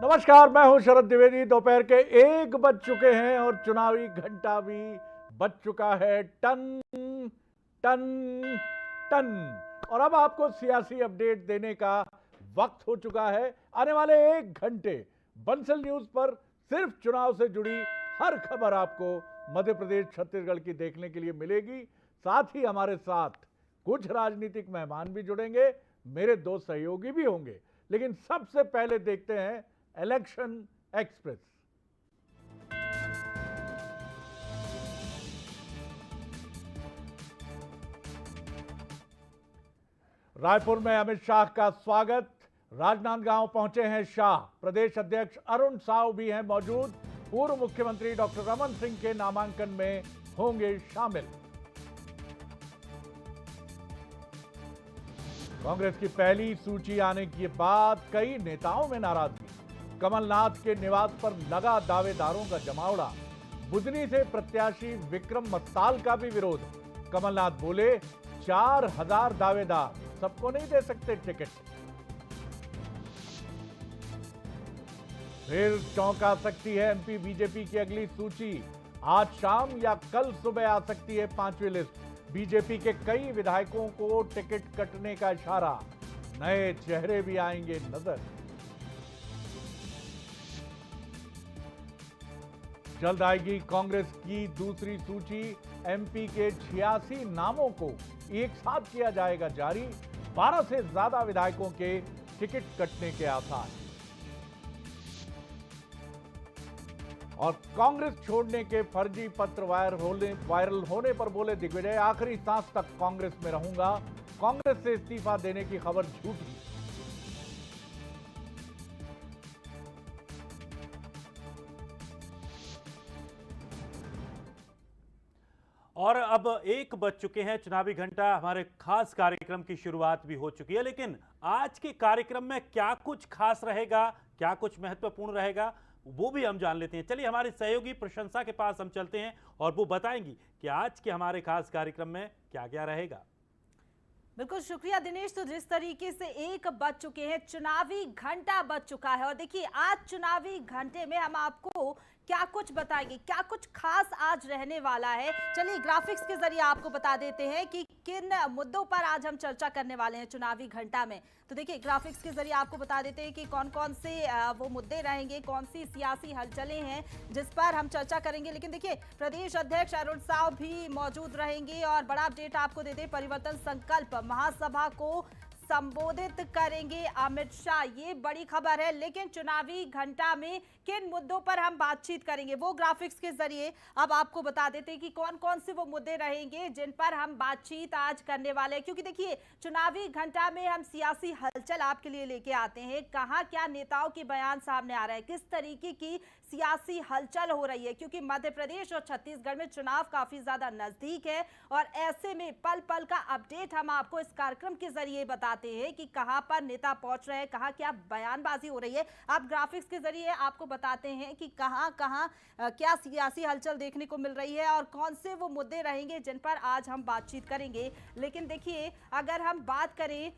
नमस्कार, मैं हूं शरद द्विवेदी। दोपहर के 1 बज चुके हैं और चुनावी घंटा भी बज चुका है टन टन टन। और अब आपको सियासी अपडेट देने का वक्त हो चुका है। आने वाले 1 घंटे बंसल न्यूज पर सिर्फ चुनाव से जुड़ी हर खबर आपको मध्य प्रदेश छत्तीसगढ़ की देखने के लिए मिलेगी। साथ ही हमारे साथ कुछ राजनीतिक मेहमान भी जुड़ेंगे, मेरे 2 सहयोगी भी होंगे। लेकिन सबसे पहले देखते हैं इलेक्शन एक्सप्रेस। रायपुर में अमित शाह का स्वागत। राजनांदगांव पहुंचे हैं शाह। प्रदेश अध्यक्ष अरुण साव भी हैं मौजूद। पूर्व मुख्यमंत्री डॉक्टर रमन सिंह के नामांकन में होंगे शामिल। कांग्रेस की पहली सूची आने के बाद कई नेताओं में नाराजगी। कमलनाथ के निवास पर लगा दावेदारों का जमावड़ा। बुधनी से प्रत्याशी विक्रम मत्ताल का भी विरोध। कमलनाथ बोले 4000 दावेदार, सबको नहीं दे सकते टिकट। फिर चौंका सकती है एमपी बीजेपी की अगली सूची। आज शाम या कल सुबह आ सकती है 5वीं लिस्ट। बीजेपी के कई विधायकों को टिकट कटने का इशारा। नए चेहरे भी आएंगे नजर। जल्द आएगी कांग्रेस की दूसरी सूची। एमपी के 86 नामों को एक साथ किया जाएगा जारी। 12 से ज्यादा विधायकों के टिकट कटने के आसार। और कांग्रेस छोड़ने के फर्जी पत्र वायरल होने पर बोले दिग्विजय, आखिरी सांस तक कांग्रेस में रहूंगा। कांग्रेस से इस्तीफा देने की खबर झूठी। और अब 1 बज चुके हैं, चुनावी घंटा। हमारे खास कार्यक्रम की शुरुआत भी हो चुकी है। लेकिन आज के कार्यक्रम में क्या कुछ खास रहेगा, क्या कुछ महत्वपूर्ण रहेगा, वो भी हम जान लेते हैं। चलिए हमारे सहयोगी प्रशंसा के पास हम चलते हैं और वो बताएंगी कि आज के हमारे खास कार्यक्रम में क्या क्या रहेगा। बिल्कुल शुक्रिया दिनेश। तो जिस तरीके से 1 बज चुके हैं, चुनावी घंटा बज चुका है और देखिए आज चुनावी घंटे में हम आपको क्या कुछ बताएंगे, क्या कुछ खास आज रहने वाला है। चलिए ग्राफिक्स के जरिए आपको बता देते हैं कि किन मुद्दों पर आज हम चर्चा करने वाले हैं चुनावी घंटा में। तो देखिए ग्राफिक्स के जरिए आपको बता देते हैं कि कौन कौन से वो मुद्दे रहेंगे, कौन सी सियासी हलचलें हैं जिस पर हम चर्चा करेंगे। लेकिन देखिए प्रदेश अध्यक्ष अरुण साव भी मौजूद रहेंगे और बड़ा अपडेट आपको देते हैं। परिवर्तन संकल्प महासभा को संबोधित करेंगे अमित शाह, ये बड़ी खबर है। लेकिन चुनावी घंटा में किन मुद्दों पर हम बातचीत करेंगे वो ग्राफिक्स के जरिए अब आपको बता देते हैं कि कौन कौन से वो मुद्दे रहेंगे जिन पर हम बातचीत आज करने वाले हैं। क्योंकि देखिए चुनावी घंटा में हम सियासी हलचल आपके लिए लेके आते हैं। कहां क्या नेताओं के बयान सामने आ रहे हैं, किस तरीके की सियासी हलचल हो रही है। क्योंकि मध्य प्रदेश और छत्तीसगढ़ में चुनाव काफी ज्यादा नजदीक है और ऐसे में पल पल का अपडेट हम आपको इस कार्यक्रम के जरिए बताते हैं कि कहां पर नेता पहुंच रहे हैं, कहां क्या बयानबाजी हो रही है। आप ग्राफिक्स के जरिए आपको बताते हैं कि कहां कहां क्या सियासी हलचल देखने को मिल रही है और कौन से वो मुद्दे रहेंगे जिन पर आज हम बातचीत करेंगे। लेकिन देखिए अगर हम बात करें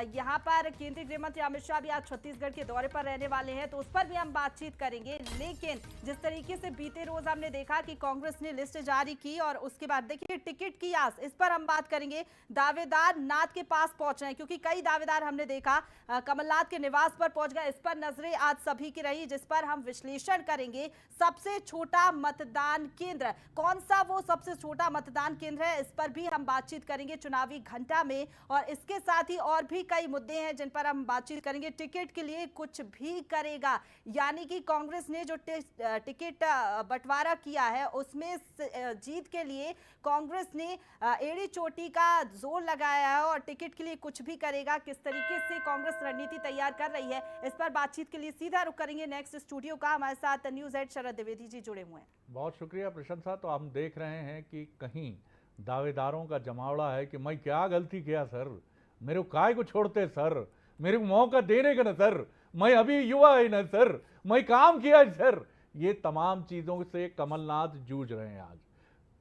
यहां पर केंद्रीय गृह मंत्री अमित शाह भी आज छत्तीसगढ़ के दौरे पर रहने वाले हैं, तो उस पर भी हम बातचीत करेंगे। लेकिन जिस तरीके से बीते रोज हमने देखा कि कांग्रेस ने लिस्ट जारी की और उसके बाद देखिए टिकट की आस, इस पर हम बात करेंगे। दावेदार नाथ के पास पहुंच रहे हैं क्योंकि कई दावेदार हमने देखा कमलनाथ के निवास पर पहुंच गए। इस पर नजरें आज सभी की रही, जिस पर हम विश्लेषण करेंगे। सबसे छोटा मतदान केंद्र कौन सा, वो सबसे छोटा मतदान केंद्र है, इस पर भी हम बातचीत करेंगे चुनावी घंटा में। और इसके साथ ही और भी कई मुद्दे हैं जिन पर हम बातचीत करेंगे। टिकट के लिए कुछ भी करेगा, यानी कि कांग्रेस ने जो टिकट बंटवारा किया है उसमें जीत के लिए कांग्रेस ने एड़ी चोटी का जोर लगाया है और टिकट के लिए कुछ भी करेगा। किस तरीके से कांग्रेस रणनीति तैयार कर रही है, इस पर बातचीत के लिए सीधा रुख करेंगे नेक्स्ट स्टूडियो का। हमारे साथ न्यूज़ हेड शरद द्विवेदी जी जुड़े हुए हैं। बहुत शुक्रिया प्रशंसा। तो हम देख रहे हैं कि कहीं दावेदारों का जमावड़ा है कि मैं क्या गलती किया सर, मेरे को काय को छोड़ते सर, मेरे को मौका देने का ना सर, मैं अभी युवा है ना सर, मैं काम किया है सर। ये तमाम चीजों से कमलनाथ जूझ रहे हैं। आज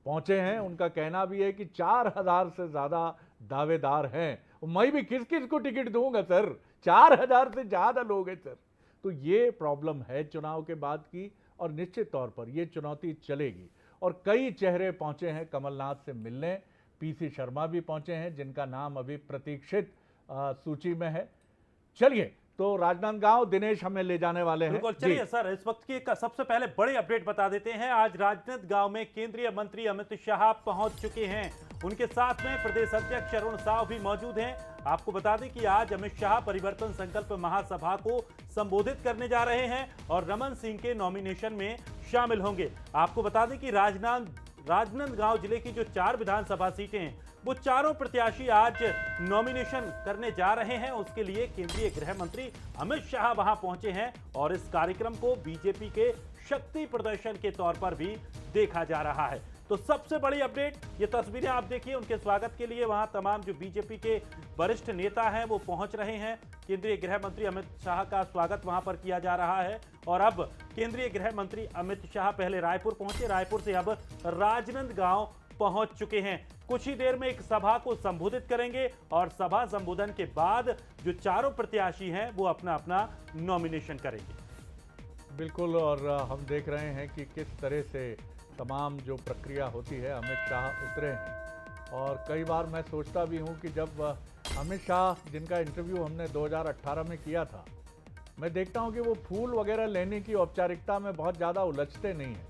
पहुंचे हैं, उनका कहना भी है कि 4000 से ज्यादा दावेदार हैं, मैं भी किस किस को टिकट दूंगा सर, 4000 से ज्यादा लोग हैं सर। तो ये प्रॉब्लम है चुनाव के बाद की, और निश्चित तौर पर ये चुनौती चलेगी। और कई चेहरे पहुंचे हैं कमलनाथ से मिलने, पीसी शर्मा भी पहुंचे हैं जिनका नाम अभी प्रतीक्षित सूची में है। चलिए, तो राजनांदगांव दिनेश हमें ले जाने वाले हैं। बिल्कुल, चलिए सर, इस वक्त की एक सबसे पहले बड़ी अपडेट बता देते हैं। आज राजनांदगांव में केंद्रीय मंत्री अमित शाह पहुंच चुके हैं। उनके साथ में प्रदेश अध्यक्ष अरुण साव भी मौजूद हैं। आपको बता दें कि आज अमित शाह परिवर्तन संकल्प महासभा को संबोधित करने जा रहे हैं और रमन सिंह के नॉमिनेशन में शामिल होंगे। आपको बता दें कि राजनांदगांव जिले की जो 4 विधानसभा सीटें हैं, वो चारों प्रत्याशी आज नॉमिनेशन करने जा रहे हैं। उसके लिए केंद्रीय गृह मंत्री अमित शाह वहां पहुंचे हैं और इस कार्यक्रम को बीजेपी के शक्ति प्रदर्शन के तौर पर भी देखा जा रहा है। तो सबसे बड़ी अपडेट, ये तस्वीरें आप देखिए, उनके स्वागत के लिए वहां तमाम जो बीजेपी के वरिष्ठ नेता हैं वो पहुंच रहे हैं। केंद्रीय गृह मंत्री अमित शाह का स्वागत वहां पर किया जा रहा है। और अब केंद्रीय गृह मंत्री अमित शाह पहले रायपुर पहुंचे, रायपुर से अब राजनांदगांव पहुंच चुके हैं। कुछ ही देर में एक सभा को संबोधित करेंगे और सभा संबोधन के बाद जो चारों प्रत्याशी हैं वो अपना अपना नॉमिनेशन करेंगे। बिल्कुल, और हम देख रहे हैं कि किस तरह से तमाम जो प्रक्रिया होती है, अमित शाह उतरे हैं। और कई बार मैं सोचता भी हूं कि जब अमित शाह, जिनका इंटरव्यू हमने 2018 में किया था, मैं देखता हूं कि वो फूल वगैरह लेने की औपचारिकता में बहुत ज़्यादा उलझते नहीं हैं।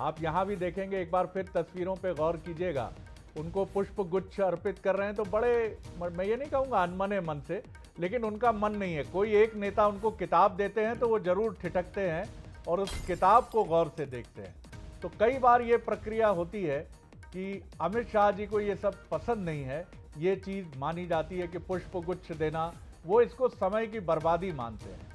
आप यहाँ भी देखेंगे, एक बार फिर तस्वीरों पे गौर कीजिएगा, उनको पुष्प गुच्छ अर्पित कर रहे हैं। तो बड़े, मैं ये नहीं कहूँगा अनमने मन से, लेकिन उनका मन नहीं है। कोई एक नेता उनको किताब देते हैं तो वो जरूर ठिठकते हैं और उस किताब को गौर से देखते हैं। तो कई बार ये प्रक्रिया होती है कि अमित शाह जी को ये सब पसंद नहीं है। ये चीज़ मानी जाती है कि पुष्प गुच्छ देना, वो इसको समय की बर्बादी मानते हैं।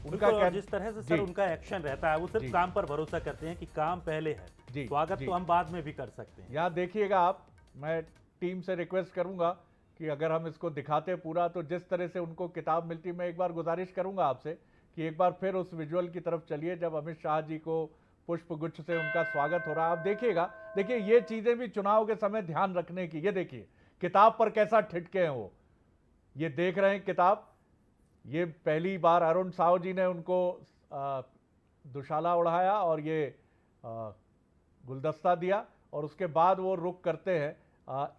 उनका जिस तरह से सर उनका एक्शन रहता है, वो सिर्फ काम पर भरोसा करते हैं कि काम पहले है, स्वागत तो हम बाद में भी कर सकते हैं। यहाँ देखिएगा आप, मैं टीम से रिक्वेस्ट करूंगा कि अगर हम इसको दिखाते पूरा, तो जिस तरह से उनको किताब मिलती, मैं एक बार गुजारिश करूंगा आपसे कि एक बार फिर उस विजुअल की तरफ चलिए जब अमित शाह जी को पुष्प गुच्छ से उनका स्वागत हो रहा है। आप देखिएगा, देखिए ये चीजें भी चुनाव के समय ध्यान रखने की। ये देखिए किताब पर कैसा ठिठके हैं वो, ये देख रहे हैं किताब। ये पहली बार अरुण साव जी ने उनको दुशाला उड़ाया और ये गुलदस्ता दिया, और उसके बाद वो रुक करते हैं।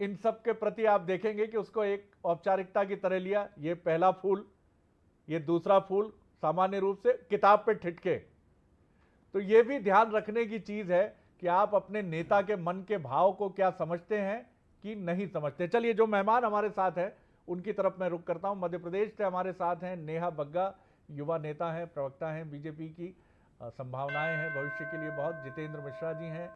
इन सब के प्रति आप देखेंगे कि उसको एक औपचारिकता की तरह लिया। ये पहला फूल, ये दूसरा फूल, सामान्य रूप से किताब पे ठिठके। तो ये भी ध्यान रखने की चीज है कि आप अपने नेता के मन के भाव को क्या समझते हैं कि नहीं समझते। चलिए, जो मेहमान हमारे साथ हैं उनकी तरफ मैं रुक करता हूं। मध्य प्रदेश से हमारे साथ हैं नेहा बग्गा, युवा नेता हैं, प्रवक्ता हैं बीजेपी की। संभावनाएं हैं भविष्य के लिए बहुत। जितेंद्र मिश्रा जी हैं,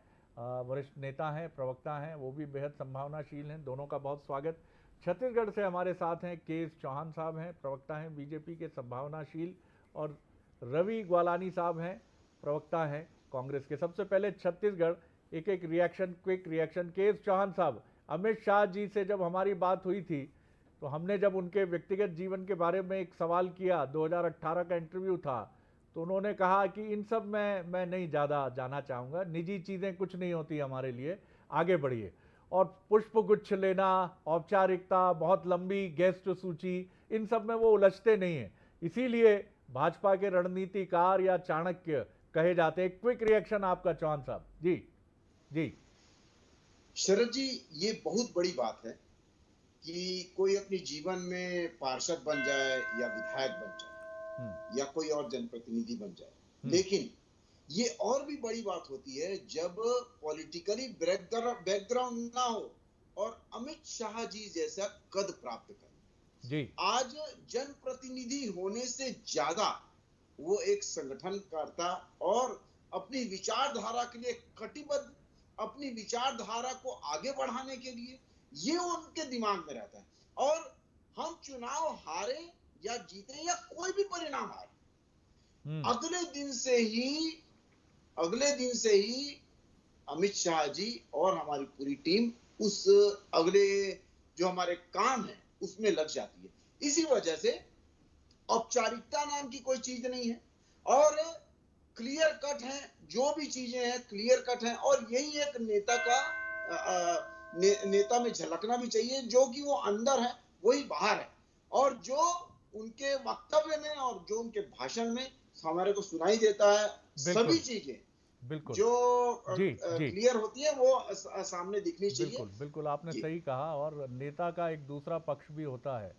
वरिष्ठ नेता हैं, प्रवक्ता हैं, वो भी बेहद संभावनाशील हैं। दोनों का बहुत स्वागत। छत्तीसगढ़ से हमारे साथ हैं के एस चौहान साहब हैं, प्रवक्ता हैं बीजेपी के, संभावनाशील। और रवि ग्वालानी साहब हैं, प्रवक्ता हैं कांग्रेस के। सबसे पहले छत्तीसगढ़, एक रिएक्शन, क्विक रिएक्शन। के एस चौहान साहब, अमित शाह जी से जब हमारी बात हुई थी तो हमने जब उनके व्यक्तिगत जीवन के बारे में एक सवाल किया, 2018 का इंटरव्यू था, तो उन्होंने कहा कि इन सब में मैं नहीं ज़्यादा जाना चाहूँगा, निजी चीज़ें कुछ नहीं होती हमारे लिए, आगे बढ़िए। और पुष्प गुच्छ लेना, औपचारिकता, बहुत लंबी गेस्ट सूची, इन सब में वो उलझते नहीं हैं। इसीलिए भाजपा के रणनीतिकार या चाणक्य कहे जाते हैं। क्विक रिएक्शन आपका चौहान साहब। जी जी। शरद जी, ये बहुत बड़ी बात है कि कोई अपने जीवन में पार्षद बन जाए या विधायक बन जाए या कोई और जनप्रतिनिधि बन जाए, लेकिन ये और भी बड़ी बात होती है जब पॉलिटिकली बैकग्राउंड ना हो और अमित शाह जी जैसा कद प्राप्त करें। जी। आज जनप्रतिनिधि होने से ज्यादा वो एक संगठनकर्ता और अपनी विचारधारा के लिए कटिबद्ध, अपनी विचारधारा को आगे बढ़ाने के लिए, ये उनके दिमाग में रहता है। और हम चुनाव हारे या जीते या कोई भी परिणाम आए, अगले दिन से ही अमित शाह जी और हमारी पूरी टीम उस अगले जो हमारे काम है उसमें लग जाती है। इसी वजह से औपचारिकता नाम की कोई चीज नहीं है और क्लियर कट है, जो भी चीजें हैं क्लियर कट हैं। और यही एक नेता का नेता में झलकना भी चाहिए, जो कि वो अंदर है वही बाहर है, और जो उनके वक्तव्य में और जो उनके भाषण में हमारे को सुनाई देता है, सभी चीजें बिल्कुल जो जी जी क्लियर होती है वो सामने दिखनी चाहिए। बिल्कुल बिल्कुल आपने जी। सही कहा। और नेता का एक दूसरा पक्ष भी होता है।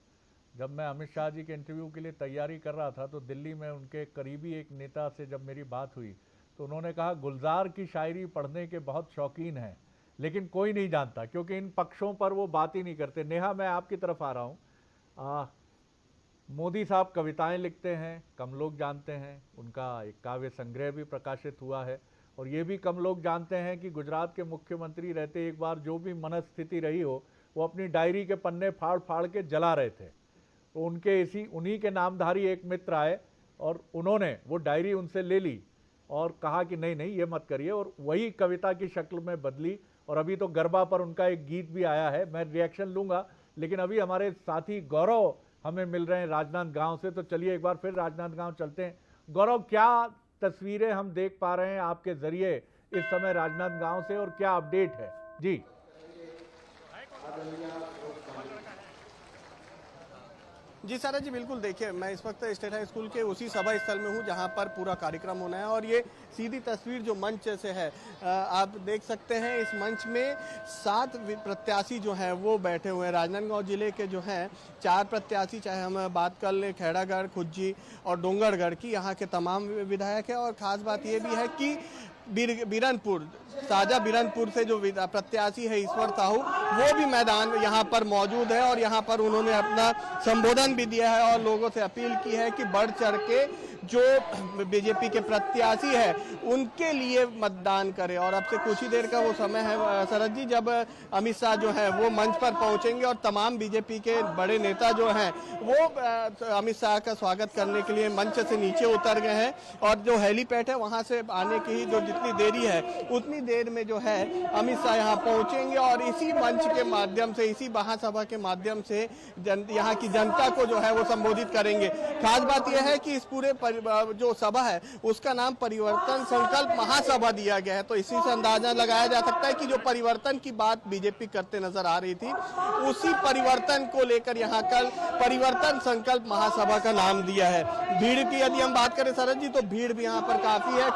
जब मैं अमित शाह जी के इंटरव्यू के लिए तैयारी कर रहा था तो दिल्ली में उनके करीबी एक नेता से जब मेरी बात हुई तो उन्होंने कहा गुलजार की शायरी पढ़ने के बहुत शौकीन हैं, लेकिन कोई नहीं जानता क्योंकि इन पक्षों पर वो बात ही नहीं करते। नेहा, मैं आपकी तरफ आ रहा हूँ। मोदी साहब कविताएं लिखते हैं, कम लोग जानते हैं। उनका एक काव्य संग्रह भी प्रकाशित हुआ है और ये भी कम लोग जानते हैं कि गुजरात के मुख्यमंत्री रहते एक बार जो भी मनस्थिति रही हो वो अपनी डायरी के पन्ने फाड़ फाड़ के जला रहे थे। तो उनके उन्हीं के नामधारी एक मित्र आए और उन्होंने वो डायरी उनसे ले ली और कहा कि नहीं नहीं ये मत करिए, और वही कविता की शक्ल में बदली। और अभी तो गरबा पर उनका एक गीत भी आया है, मैं रिएक्शन लूँगा। लेकिन अभी हमारे साथी गौरव हमें मिल रहे हैं राजनांदगांव से, तो चलिए एक बार फिर राजनांदगांव चलते हैं। गौरव, क्या तस्वीरें हम देख पा रहे हैं आपके जरिए इस समय राजनांदगांव से और क्या अपडेट है? जी जी सारा जी, बिल्कुल। देखिए, मैं इस वक्त स्टेट हाई स्कूल के उसी सभा स्थल में हूं जहां पर पूरा कार्यक्रम होना है और ये सीधी तस्वीर जो मंच से है आप देख सकते हैं। इस मंच में 7 प्रत्याशी जो हैं वो बैठे हुए हैं। राजनांदगांव जिले के जो हैं 4 प्रत्याशी, चाहे हम बात कर लें खेड़ागढ़, खुज्जी और डोंगरगढ़ की, यहाँ के तमाम विधायक हैं। और ख़ास बात ये भी है कि बीरनपुर, साजा बीरनपुर से जो प्रत्याशी है ईश्वर साहू, वो भी मैदान यहाँ पर मौजूद है और यहाँ पर उन्होंने अपना संबोधन भी दिया है और लोगों से अपील की है कि बढ़ चढ़ के जो बीजेपी के प्रत्याशी है उनके लिए मतदान करें। और अब से कुछ ही देर का वो समय है शरद जी, जब अमित शाह जो है वो मंच पर पहुंचेंगे और तमाम बीजेपी के बड़े नेता जो हैं वो अमित शाह का स्वागत करने के लिए मंच से नीचे उतर गए हैं। और जो हेलीपैड है वहां से आने की ही जो जितनी देरी है उतनी देर में जो है अमित शाह यहाँ पहुंचेंगे और इसी मंच के माध्यम से, इसी महासभा के माध्यम से यहाँ की जनता को जो है वो संबोधित करेंगे। खास बात यह है कि इस पूरे जो सभा है उसका नाम परिवर्तन संकल्प महासभा दिया गया है। तो इसी से अंदाजा लगाया जा सकता है कि जो परिवर्तन की बात बीजेपी करते नजर आ रही थी, उसी परिवर्तन को लेकर यहाँ कल परिवर्तन संकल्प महासभा का नाम दिया है। भीड़ की यदि हम बात करें शरद जी, तो भीड़ भी यहाँ पर काफी है।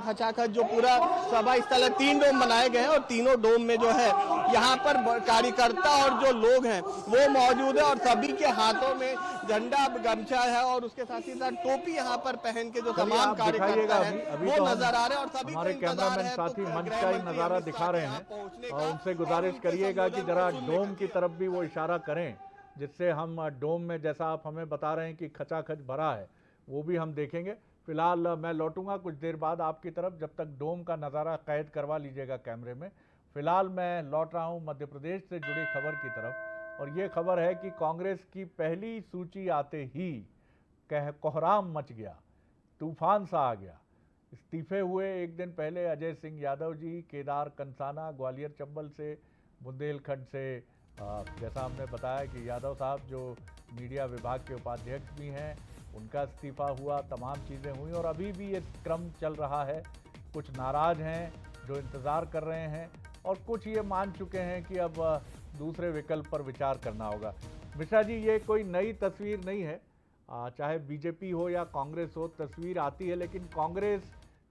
खचाखच जो पूरा सभा स्थल है, 3 डोम बनाए गए हैं और तीनों डोम में जो है यहाँ पर कार्यकर्ता और जो लोग हैं वो मौजूद है और सभी के हाथों में झंडा, गमछा है और उसके साथ ही साथ टोपी यहाँ पर पहन के जो तमाम कार्यकर्ता हैं वो नजर आ रहे हैं। और सभी हमारे कैमरामैन साथी मंच का ही नजारा दिखा रहे हैं और उनसे गुजारिश करिएगा कि जरा डोम की तरफ भी वो इशारा करें, जिससे हम डोम में जैसा आप हमें बता रहे हैं कि खचाखच भरा है वो भी हम देखेंगे। फिलहाल मैं लौटूंगा कुछ देर बाद आपकी तरफ, जब तक डोम का नज़ारा कैद करवा लीजिएगा कैमरे में। फिलहाल मैं लौट रहा हूं मध्य प्रदेश से जुड़ी खबर की तरफ और ये खबर है कि कांग्रेस की पहली सूची आते ही कोहराम मच गया, तूफान सा आ गया। इस्तीफे हुए एक दिन पहले अजय सिंह यादव जी, केदार कंसाना ग्वालियर चंबल से, बुंदेलखंड से जैसा हमने बताया कि यादव साहब जो मीडिया विभाग के उपाध्यक्ष भी हैं, उनका इस्तीफा हुआ, तमाम चीज़ें हुई और अभी भी ये क्रम चल रहा है। कुछ नाराज़ हैं जो इंतज़ार कर रहे हैं और कुछ ये मान चुके हैं कि अब दूसरे विकल्प पर विचार करना होगा। मिश्रा जी, ये कोई नई तस्वीर नहीं है, चाहे बीजेपी हो या कांग्रेस हो, तस्वीर आती है, लेकिन कांग्रेस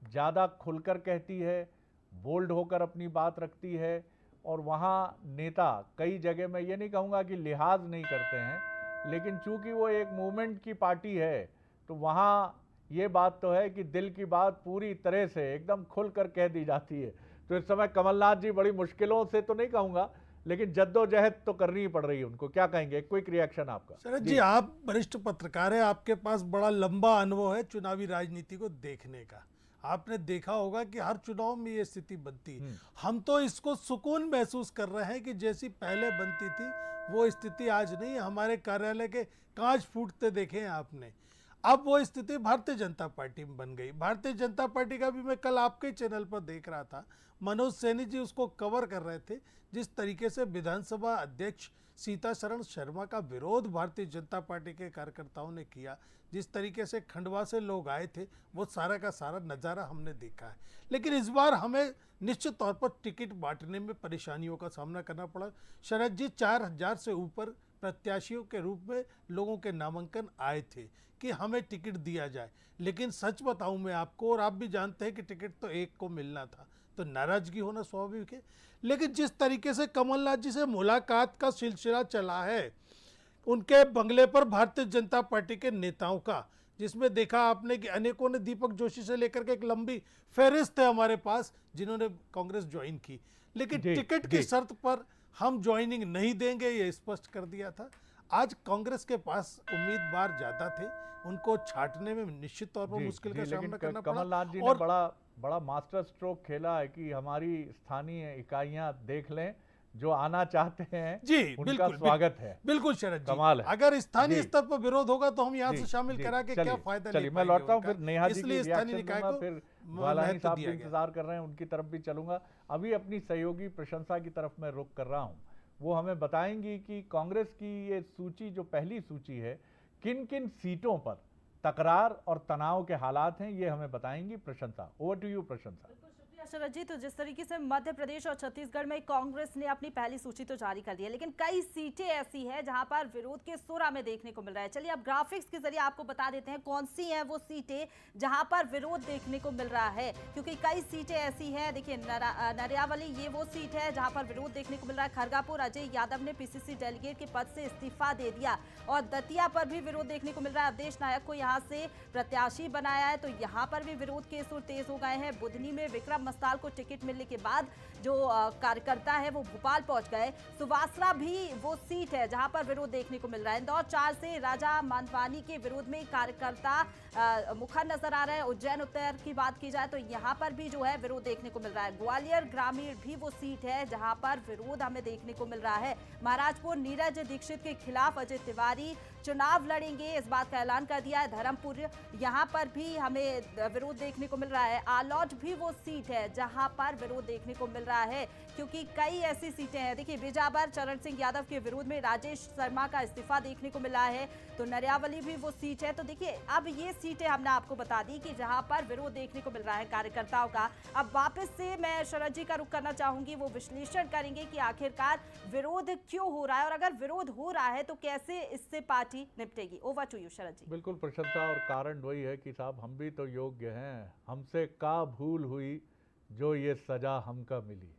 ज़्यादा खुलकर कहती है, बोल्ड होकर अपनी बात रखती है और वहाँ नेता कई जगह, मैं ये नहीं कहूँगा कि लिहाज नहीं करते हैं, लेकिन चूंकि वो एक मूवमेंट की पार्टी है तो वहाँ ये बात तो है कि दिल की बात पूरी तरह से एकदम खुलकर कह दी जाती है। तो इस समय कमलनाथ जी बड़ी मुश्किलों से तो नहीं कहूँगा, लेकिन जद्दोजहद तो करनी ही पड़ रही है उनको। क्या कहेंगे, क्विक रिएक्शन आपका? शरद जी, आप वरिष्ठ पत्रकार हैं, आपके पास बड़ा लंबा अनुभव है चुनावी राजनीति को देखने का। आपने देखा होगा कि हर चुनाव में ये स्थिति बनती है। हम तो इसको सुकून महसूस कर रहे हैं कि जैसी पहले बनती थी वो स्थिति आज नहीं है। हमारे कार्यालय के कांच फूटते देखे हैं आपने। अब वो स्थिति भारतीय जनता पार्टी में बन गई। भारतीय जनता पार्टी का भी मैं कल आपके चैनल पर देख रहा था, मनोज सैनी जी उसको कवर कर रहे थे। जिस तरीके से विधानसभा अध्यक्ष सीतासरण शर्मा का विरोध भारतीय जनता पार्टी के कार्यकर्ताओं ने किया, जिस तरीके से खंडवा से लोग आए थे, वो सारा का सारा नज़ारा हमने देखा है। लेकिन इस बार हमें निश्चित तौर पर टिकट बांटने में परेशानियों का सामना करना पड़ा। शरद जी, 4000 से ऊपर प्रत्याशियों के रूप में लोगों के नामांकन आए थे कि हमें टिकट दिया जाए। लेकिन सच बताऊं मैं आपको, और आप भी जानते हैं कि टिकट तो एक को मिलना था, तो नाराजगी होना स्वाभाविक है। लेकिन जिस तरीके से कमलनाथ जी से मुलाकात का सिलसिला चला है, उनके बंगले पर भारतीय जनता पार्टी के नेताओं का, जिसमें देखा आपने कि अनेकों ने, दीपक जोशी से लेकर के एक लंबी फहरिस्त है हमारे पास जिन्होंने कांग्रेस ज्वाइन की, लेकिन टिकट की शर्त पर हम ज्वाइनिंग नहीं देंगे, ये स्पष्ट कर दिया था। आज कांग्रेस के पास उम्मीदवार ज्यादा थे, उनको छांटने में निश्चित तौर पर मुश्किल का सामना करना पड़ा। कमलनाथ जी ने बड़ा मास्टर स्ट्रोक खेला है कि हमारी स्थानीय इकाइयां देख लें, जो आना चाहते हैं जी उनका स्वागत है। बिल्कुल शरद जी, कमाल है। अगर स्थानीय स्तर पर विरोध होगा तो हम यहाँ से शामिल करा के क्या फायदा। चलिए मैं लौटता हूँ, फिर नेहा जी की इसलिए स्थानीय रिएक्शन निकाय दूंगा, को फिर वालानी साहब भी इंतजार कर रहे हैं, उनकी तरफ भी चलूंगा। अभी अपनी सहयोगी प्रशंसा की तरफ मैं रुख कर रहा हूँ, वो हमें बताएंगी कि कांग्रेस की ये सूची, जो पहली सूची है, किन किन सीटों पर तकरार और तनाव के हालात हैं, ये हमें बताएंगी प्रशंसा। ओवर टू यू प्रशंसा। शरद जी, तो जिस तरीके से मध्य प्रदेश और छत्तीसगढ़ में कांग्रेस ने अपनी पहली सूची तो जारी कर दी है, लेकिन कई सीटें ऐसी हैं जहां पर विरोध के सुर हमें देखने को मिल रहा है। चलिए अब ग्राफिक्स के जरिए आपको बता देते हैं कौन सी हैं वो सीटें जहां पर विरोध देखने को मिल रहा है, क्योंकि कई सीटें ऐसी हैं। देखिए नरियावली ये वो सीट है जहां पर विरोध देखने को मिल रहा है। खरगापुर अजय यादव ने पीसीसी डेलीगेट के पद से इस्तीफा दे दिया, और दतिया पर भी विरोध देखने को मिल रहा है। अवधेश नायक को यहाँ से प्रत्याशी बनाया है, तो यहाँ पर भी विरोध के सुर तेज हो गए हैं। बुधनी में विक्रम मस्ताल को टिकट मिलने के बाद जो कार्यकर्ता है वो भोपाल पहुंच गए। सुवासरा भी वो सीट है जहां पर विरोध देखने को मिल रहा है। इंदौर 4 से राजा मानवानी के विरोध में कार्यकर्ता मुखर नजर आ रहे हैं। उज्जैन उत्तर की बात की जाए तो यहां पर भी जो है विरोध देखने को मिल रहा है। ग्वालियर ग्रामीण भी वो सीट है जहां पर विरोध हमें देखने को मिल रहा है। महाराजपुर नीरज दीक्षित के खिलाफ अजय तिवारी चुनाव लड़ेंगे, इस बात का ऐलान कर दिया है। धर्मपुर यहां पर भी हमें विरोध देखने को मिल रहा है। आलौट भी वो सीट है जहां पर विरोध देखने को मिल रहा है, क्योंकि कई ऐसी सीटें हैं। देखिए बिजावर चरण सिंह यादव के विरोध में राजेश शर्मा का इस्तीफा देखने को मिला है, तो नरियावली भी वो सीट है। तो देखिए अब ये सीटें हमने आपको बता दी कि जहां पर विरोध देखने को मिल रहा है कार्यकर्ताओं का। अब वापस से मैं शरद जी का रुख करना चाहूंगी, वो विश्लेषण करेंगे कि आखिरकार विरोध क्यों हो रहा है, और अगर विरोध हो रहा है तो कैसे इससे पार्टी निपटेगी। ओवर टू यू शरद जी। बिल्कुल प्रशंसा, और कारण वही है कि साहब हम भी तो योग्य हैं, हमसे का भूल हुई जो ये सजा हमका मिली।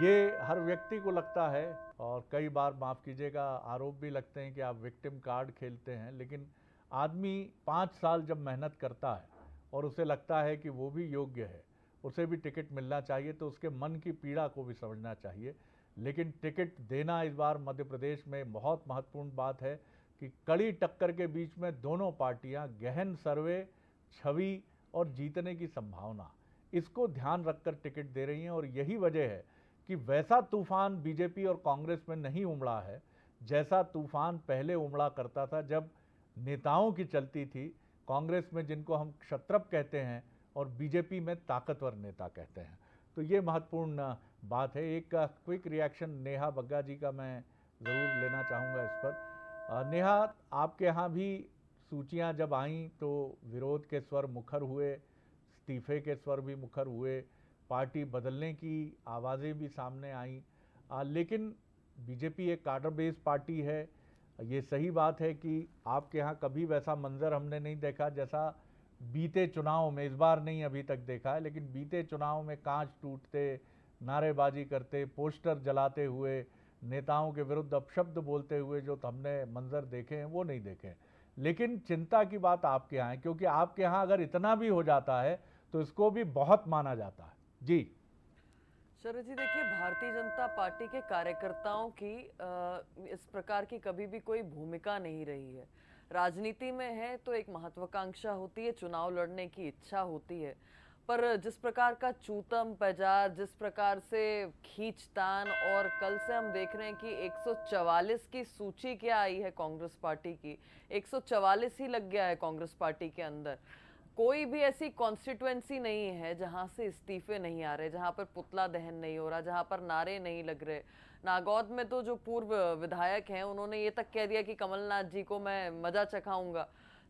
ये हर व्यक्ति को लगता है, और कई बार माफ़ कीजिएगा आरोप भी लगते हैं कि आप विक्टिम कार्ड खेलते हैं। लेकिन आदमी 5 साल जब मेहनत करता है और उसे लगता है कि वो भी योग्य है, उसे भी टिकट मिलना चाहिए, तो उसके मन की पीड़ा को भी समझना चाहिए। लेकिन टिकट देना इस बार मध्य प्रदेश में बहुत महत्वपूर्ण बात है कि कड़ी टक्कर के बीच में दोनों पार्टियां गहन सर्वे, छवि और जीतने की संभावना, इसको ध्यान रखकर टिकट दे रही हैं। और यही वजह है कि वैसा तूफान बीजेपी और कांग्रेस में नहीं उमड़ा है जैसा तूफान पहले उमड़ा करता था जब नेताओं की चलती थी। कांग्रेस में जिनको हम क्षत्रप कहते हैं और बीजेपी में ताकतवर नेता कहते हैं। तो ये महत्वपूर्ण बात है। एक क्विक रिएक्शन नेहा बग्गा जी का मैं ज़रूर लेना चाहूँगा इस पर। नेहा, आपके यहाँ भी सूचियाँ जब आईं तो विरोध के स्वर मुखर हुए, इस्तीफे के स्वर भी मुखर हुए, पार्टी बदलने की आवाज़ें भी सामने आईं, लेकिन बीजेपी एक कार्डर बेस्ड पार्टी है। ये सही बात है कि आपके यहाँ कभी वैसा मंजर हमने नहीं देखा जैसा बीते चुनाव में, इस बार नहीं अभी तक देखा है, लेकिन बीते चुनाव में कांच टूटते, नारेबाजी करते, पोस्टर जलाते हुए, नेताओं के विरुद्ध अपशब्द बोलते हुए जो हमने मंजर देखे हैं वो नहीं देखे। लेकिन चिंता की बात आपके यहाँ है, क्योंकि आपके यहाँ अगर इतना भी हो जाता है तो इसको भी बहुत माना जाता है। जी शरद जी, देखिए भारतीय जनता पार्टी के कार्यकर्ताओं की इस प्रकार की कभी भी कोई भूमिका नहीं रही है। राजनीति में है तो एक महत्वाकांक्षा होती है, चुनाव लड़ने की इच्छा होती है, पर जिस प्रकार का चूतम बाजार, जिस प्रकार से खींचतान, और कल से हम देख रहे हैं कि 144 की सूची क्या आई है कांग्रेस पार्टी की, 144 ही लग गया है कांग्रेस पार्टी के अंदर। कोई भी ऐसी कॉन्स्टिट्यूएंसी नहीं है जहां से इस्तीफे नहीं आ रहे, जहां पर पुतला दहन नहीं हो रहा, जहां पर नारे नहीं लग रहे। नागौद में तो जो पूर्व विधायक हैं उन्होंने ये तक कह दिया कि कमलनाथ जी को मैं मजा चखाऊंगा।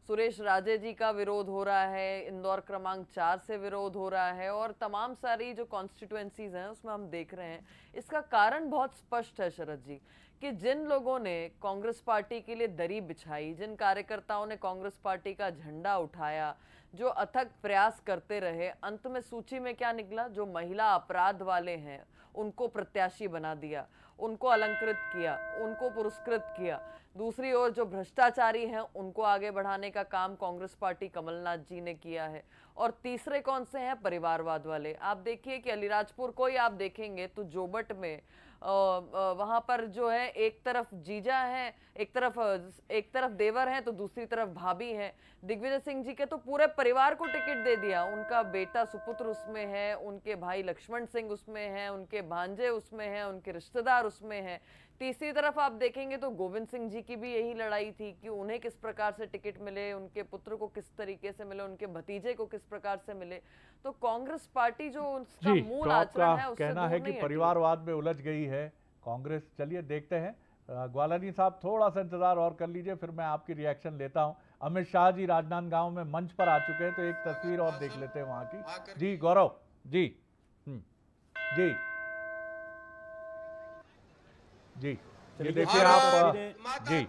सुरेश राजे जी का विरोध हो रहा है, इंदौर क्रमांक 4 से विरोध हो रहा है और तमाम सारी जो कॉन्स्टिट्यूएंसीज हैं उसमें हम देख रहे हैं। इसका कारण बहुत स्पष्ट है शरद जी, कि जिन लोगों ने कांग्रेस पार्टी के लिए दरी बिछाई, जिन कार्यकर्ताओं ने कांग्रेस पार्टी का झंडा उठाया, जो अथक प्रयास करते रहे, अंत में सूची में क्या निकला? जो महिला अपराध वाले हैं उनको प्रत्याशी बना दिया, उनको अलंकृत किया, उनको पुरस्कृत किया। दूसरी ओर जो भ्रष्टाचारी हैं उनको आगे बढ़ाने का काम कांग्रेस पार्टी कमलनाथ जी ने किया है। और तीसरे कौन से हैं? परिवारवाद वाले। आप देखिए कि अलीराजपुर को ही आप देखेंगे तो जोबट में वहां पर जो है एक तरफ जीजा हैं, एक तरफ देवर हैं तो दूसरी तरफ भाभी हैं। दिग्विजय सिंह जी के तो पूरे परिवार को टिकट दे दिया, उनका बेटा सुपुत्र उसमें है, उनके भाई लक्ष्मण सिंह उसमें हैं, उनके भांजे उसमें हैं, उनके रिश्तेदार उसमें हैं। तीसरी तरफ आप देखेंगे तो गोविंद सिंह जी की भी यही लड़ाई थी कि उन्हें किस प्रकार से टिकट मिले, उनके पुत्र को किस तरीके से मिले, उनके भतीजे को किस प्रकार से मिले। तो कांग्रेस पार्टी जो उसका मूल आचरण है उससे कहना है कि परिवारवाद में उलझ गई है कांग्रेस। चलिए देखते हैं, ग्वालानी साहब थोड़ा सा इंतजार और कर लीजिए, फिर मैं आपकी रिएक्शन लेता हूं। अमित शाह जी राजनांदगांव में मंच पर आ चुके हैं, तो एक तस्वीर और देख लेते हैं वहां की। जी गौरव जी, जी जी, ये देखिए आप जी,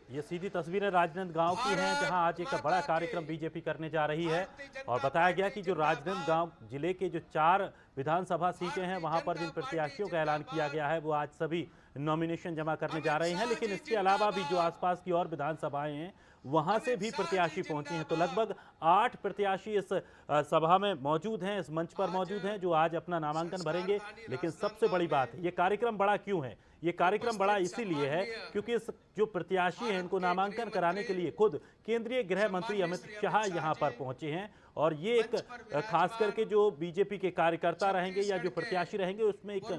ये सीधी तस्वीरें राजनांदगांव की हैं, जहां आज एक बड़ा कार्यक्रम बीजेपी करने जा रही है। और बताया गया कि जो राजनांदगांव जिले के जो 4 विधानसभा सीटें हैं वहां पर जिन प्रत्याशियों का ऐलान किया गया है वो आज सभी नॉमिनेशन जमा करने जा रहे हैं। लेकिन इसके अलावा भी जो आसपास की और विधानसभाएं हैं वहां से भी प्रत्याशी पहुंचे हैं। तो लगभग 8 प्रत्याशी इस सभा में मौजूद हैं, इस मंच पर मौजूद हैं, जो आज अपना नामांकन भरेंगे। लेकिन सबसे बड़ी बात, ये कार्यक्रम बड़ा क्यों है? ये कार्यक्रम बड़ा इसीलिए है क्योंकि इस जो प्रत्याशी हैं इनको नामांकन कराने के लिए खुद केंद्रीय गृह मंत्री अमित शाह यहां पर पहुंचे हैं। और ये एक खास करके जो बीजेपी के कार्यकर्ता रहेंगे या जो प्रत्याशी रहेंगे उसमें एक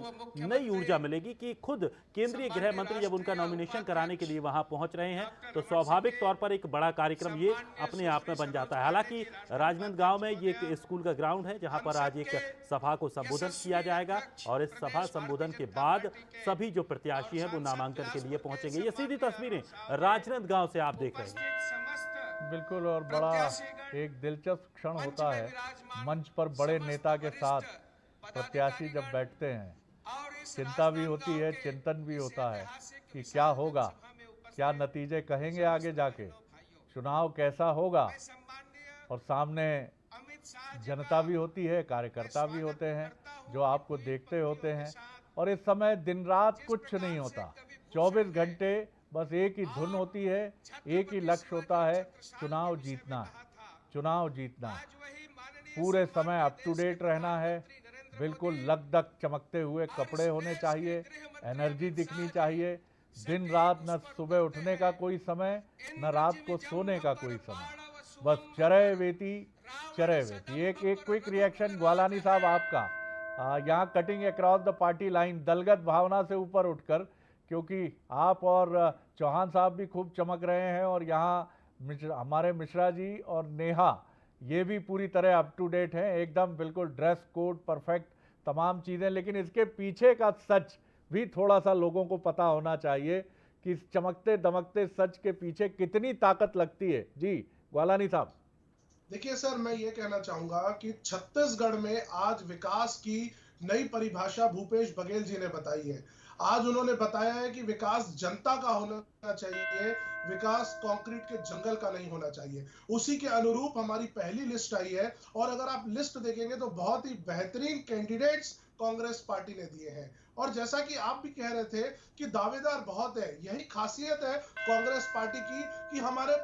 नई ऊर्जा मिलेगी कि खुद केंद्रीय गृह मंत्री जब उनका नॉमिनेशन कराने के लिए वहां पहुंच रहे हैं तो स्वाभाविक तौर पर एक बड़ा कार्यक्रम ये अपने आप में बन जाता है। हालांकि राजनांदगांव में ये एक स्कूल का ग्राउंड है जहां पर आज एक सभा को संबोधन किया जाएगा और इस सभा संबोधन के बाद सभी जो प्रत्याशी हैं वो नामांकन के लिए पहुंचेंगे। ये सीधी तस्वीरें राजनांदगांव से आप देख रहे हैं। बिल्कुल, और बड़ा एक दिलचस्प क्षण होता है मंच पर बड़े नेता के साथ प्रत्याशी जब बैठते हैं। चिंता भी होती है, चिंतन भी होता है कि क्या होगा, क्या नतीजे कहेंगे आगे जाके, चुनाव कैसा होगा। और सामने जनता भी होती है, कार्यकर्ता भी होते हैं जो आपको देखते होते हैं। और इस समय दिन रात कुछ नहीं होता, 24 घंटे बस एक ही धुन होती है, एक ही लक्ष्य होता है, चुनाव जीतना, चुनाव जीतना। पूरे समय अप टू डेट रहना है, बिल्कुल लकदक चमकते हुए कपड़े होने चाहिए, एनर्जी दिखनी चाहिए। दिन रात न सुबह उठने का कोई समय, न रात को सोने का कोई समय, बस चरय वेती चरय वेती। एक क्विक रिएक्शन ग्वालानी साहब आपका, यहाँ cutting across the party line, दलगत भावना से ऊपर उठकर, क्योंकि आप और चौहान साहब भी खूब चमक रहे हैं और यहाँ हमारे मिश्रा जी और नेहा ये भी पूरी तरह अप टू डेट हैं, एकदम बिल्कुल ड्रेस कोड परफेक्ट, तमाम चीज़ें। लेकिन इसके पीछे का सच भी थोड़ा सा लोगों को पता होना चाहिए कि इस चमकते दमकते सच के पीछे कितनी ताकत लगती है। जी ग्वालानी साहब। देखिए सर, मैं ये कहना चाहूंगा कि छत्तीसगढ़ में आज विकास की नई परिभाषा भूपेश बघेल जी ने बताई है। आज उन्होंने बताया है कि विकास जनता का होना चाहिए, विकास कंक्रीट के जंगल का नहीं होना चाहिए। उसी के अनुरूप हमारी पहली लिस्ट आई है और अगर आप लिस्ट देखेंगे तो बहुत ही बेहतरीन कैंडिडेट्स कांग्रेस पार्टी ने दिए हैं। और जैसा कि आप भी कह रहे थे कि दावेदार बहुत है, यही खासियत है कांग्रेस पार्टी की कि हमारे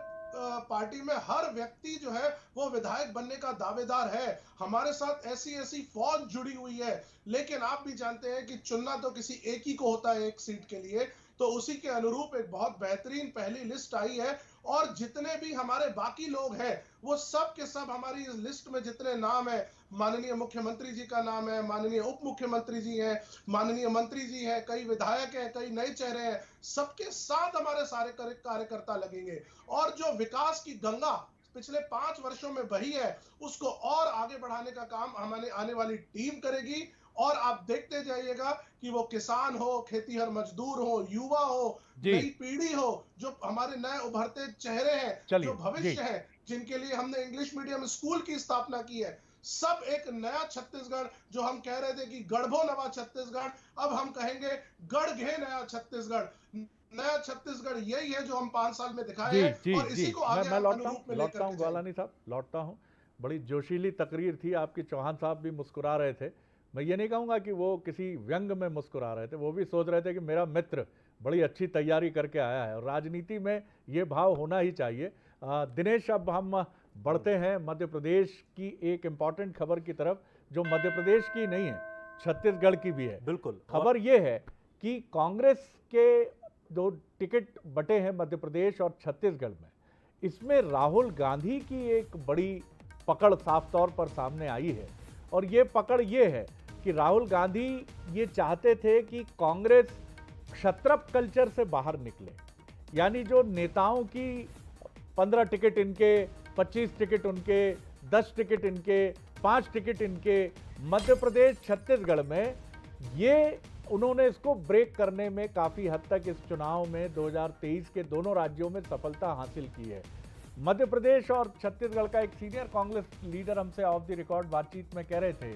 पार्टी में हर व्यक्ति जो है वो विधायक बनने का दावेदार है। हमारे साथ ऐसी फौज जुड़ी हुई है। लेकिन आप भी जानते हैं कि चुनना तो किसी एक ही को होता है एक सीट के लिए, तो उसी के अनुरूप एक बहुत बेहतरीन पहली लिस्ट आई है। और जितने भी हमारे बाकी लोग हैं वो सब के सब हमारी इस लिस्ट में जितने नाम है, माननीय मुख्यमंत्री जी का नाम है, माननीय उप मुख्यमंत्री जी हैं, माननीय मंत्री जी हैं, कई विधायक हैं, कई नए चेहरे हैं, सबके साथ हमारे सारे कार्यकर्ता लगेंगे। और जो विकास की गंगा पिछले 5 वर्षों में बही है उसको और आगे बढ़ाने का काम हमारे आने वाली टीम करेगी। और आप देखते जाइएगा कि वो किसान हो, खेतीहर मजदूर हो, युवा हो, नई पीढ़ी हो, जो हमारे नए उभरते चेहरे हैं, जो भविष्य है, जिनके लिए हमने इंग्लिश मीडियम स्कूल की स्थापना की है, सब एक नया छत्तीसगढ़, जो हम कह रहे थे कि गढ़बो नवा छत्तीसगढ़, अब हम कहेंगे गढ़ घे नया छत्तीसगढ़। नया छत्तीसगढ़ यही है जो हम 5 साल में दिखाए हैं और इसी को आगे हम अनुरूप में लेकर के ग्वालानी साहब लौटता हूं। बड़ी जोशीली तकरीर थी आपकी, चौहान साहब भी मुस्कुरा रहे थे। मैं ये नहीं कहूँगा कि वो किसी व्यंग में मुस्कुरा रहे थे, वो भी सोच रहे थे कि मेरा मित्र बड़ी अच्छी तैयारी करके आया है, और राजनीति में ये भाव होना ही चाहिए। दिनेश, अब हम बढ़ते हैं मध्य प्रदेश की एक इम्पॉर्टेंट खबर की तरफ, जो मध्य प्रदेश की नहीं है, छत्तीसगढ़ की भी है। बिल्कुल। खबर ये है कि कांग्रेस के 2 टिकट बटे हैं मध्य प्रदेश और छत्तीसगढ़ में। इसमें राहुल गांधी की एक बड़ी पकड़ साफ तौर पर सामने आई है, और ये पकड़ ये है कि राहुल गांधी ये चाहते थे कि कांग्रेस क्षत्रप कल्चर से बाहर निकले, यानी जो नेताओं की 15 टिकट इनके, 25 टिकट उनके, 10 टिकट इनके, 5 टिकट इनके, मध्य प्रदेश छत्तीसगढ़ में ये उन्होंने इसको ब्रेक करने में काफ़ी हद तक इस चुनाव में 2023 के दोनों राज्यों में सफलता हासिल की है। मध्य प्रदेश और छत्तीसगढ़ का एक सीनियर कांग्रेस लीडर हमसे ऑफ द रिकॉर्ड बातचीत में कह रहे थे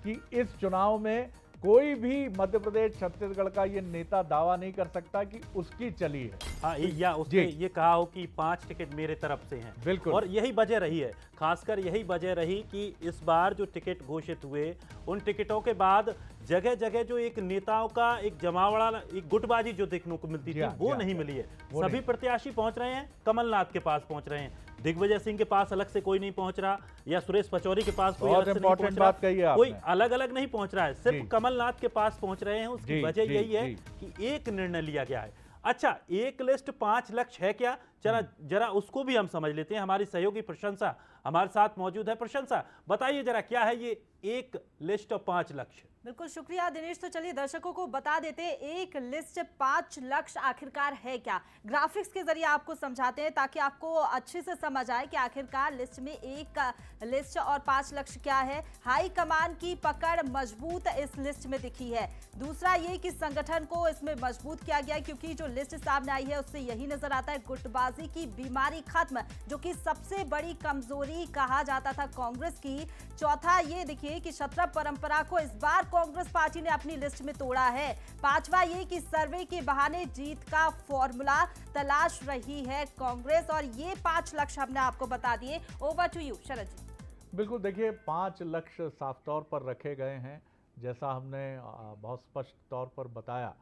कि इस चुनाव में कोई भी मध्य प्रदेश छत्तीसगढ़ का ये नेता दावा नहीं कर सकता कि उसकी चली है। हाँ, या उसने ये कहा हो कि 5 टिकट मेरे तरफ से हैं। बिल्कुल। और यही वजह रही है, खासकर यही वजह रही कि इस बार जो टिकट घोषित हुए, उन टिकटों के बाद जगह जगह जो एक नेताओं का एक जमावड़ा, एक गुटबाजी जो देखने को मिलती थी, वो नहीं मिली है। सभी प्रत्याशी पहुंच रहे हैं, कमलनाथ के पास पहुंच रहे हैं, दिग्विजय सिंह के पास अलग से कोई नहीं पहुंच रहा, या सुरेश पचौरी के पास कोई अलग से नहीं पहुंच रहा, कोई अलग अलग नहीं पहुंच रहा है, सिर्फ कमलनाथ के पास पहुंच रहे हैं। उसकी वजह यही है कि एक निर्णय लिया गया है। अच्छा, एक लिस्ट 5 लक्ष्य है क्या? जरा उसको भी हम समझ लेते हैं। हमारी सहयोगी प्रशंसा हमारे साथ मौजूद है। प्रशंसा, बताइए जरा, क्या है ये एक लिस्ट और 5 लक्ष्य? बिल्कुल शुक्रिया दिनेश। तो चलिए दर्शकों को बता देते हैं एक लिस्ट 5 लक्ष्य आखिरकार है क्या। ग्राफिक्स के जरिए आपको समझाते हैं ताकि आपको अच्छे से समझ आए कि आखिरकार लिस्ट में एक लिस्ट और 5 लक्ष्य क्या है। हाई कमान की पकड़ मजबूत इस लिस्ट में दिखी है। दूसरा ये कि संगठन को इसमें मजबूत किया गया, क्योंकि जो लिस्ट सामने आई है उससे यही नजर आता है गुटबाजी की बीमारी खत्म, जो कि सबसे बड़ी कमजोरी कहा जाता था कांग्रेस की। चौथा ये देखिए कि क्षत्रप परंपरा को इस बार कांग्रेस पार्टी ने अपनी लिस्ट में तोड़ा है। पांचवा ये कि सर्वे के बहाने जीत का फॉर्मूला तलाश रही है कांग्रेस। और ये 5 लक्ष्य हमने आपको बता दिए। ओवर टू यू शरद जी। बिल्कुल, देखिए 5 लक्ष्य साफ तौर पर रखे गए हैं, जैसा हमने बहुत स्पष्ट तौर पर बताया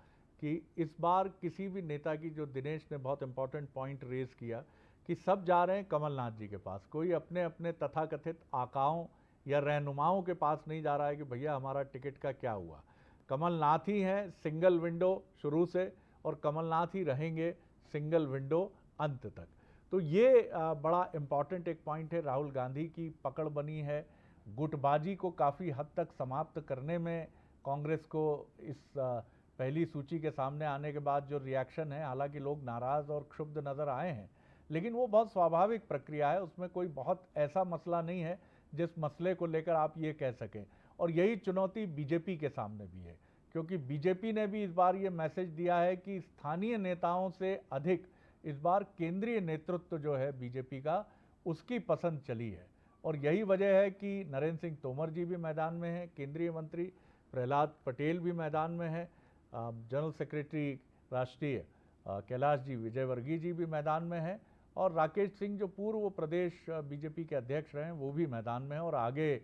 कि इस बार किसी भी नेता की, जो दिनेश ने बहुत इंपॉर्टेंट पॉइंट रेज किया कि सब जा रहे हैं कमलनाथ जी के पास, कोई अपने अपने तथाकथित आकाओं या रहनुमाओं के पास नहीं जा रहा है कि भैया हमारा टिकट का क्या हुआ। कमलनाथ ही हैं सिंगल विंडो शुरू से, और कमलनाथ ही रहेंगे सिंगल विंडो अंत तक। तो ये बड़ा इम्पॉर्टेंट एक पॉइंट है। राहुल गांधी की पकड़ बनी है। गुटबाजी को काफ़ी हद तक समाप्त करने में कांग्रेस को इस पहली सूची के सामने आने के बाद जो रिएक्शन है, हालांकि लोग नाराज़ और क्षुब्ध नज़र आए हैं, लेकिन वो बहुत स्वाभाविक प्रक्रिया है। उसमें कोई बहुत ऐसा मसला नहीं है जिस मसले को लेकर आप ये कह सकें। और यही चुनौती बीजेपी के सामने भी है, क्योंकि बीजेपी ने भी इस बार ये मैसेज दिया है कि स्थानीय नेताओं से अधिक इस बार केंद्रीय नेतृत्व जो है बीजेपी का, उसकी पसंद चली है। और यही वजह है कि नरेंद्र सिंह तोमर जी भी मैदान में हैं, केंद्रीय मंत्री प्रहलाद पटेल भी मैदान में है, जनरल सेक्रेटरी राष्ट्रीय कैलाश जी विजयवर्गीय जी भी मैदान में हैं, और राकेश सिंह जो पूर्व प्रदेश बीजेपी के अध्यक्ष रहे हैं वो भी मैदान में हैं। और आगे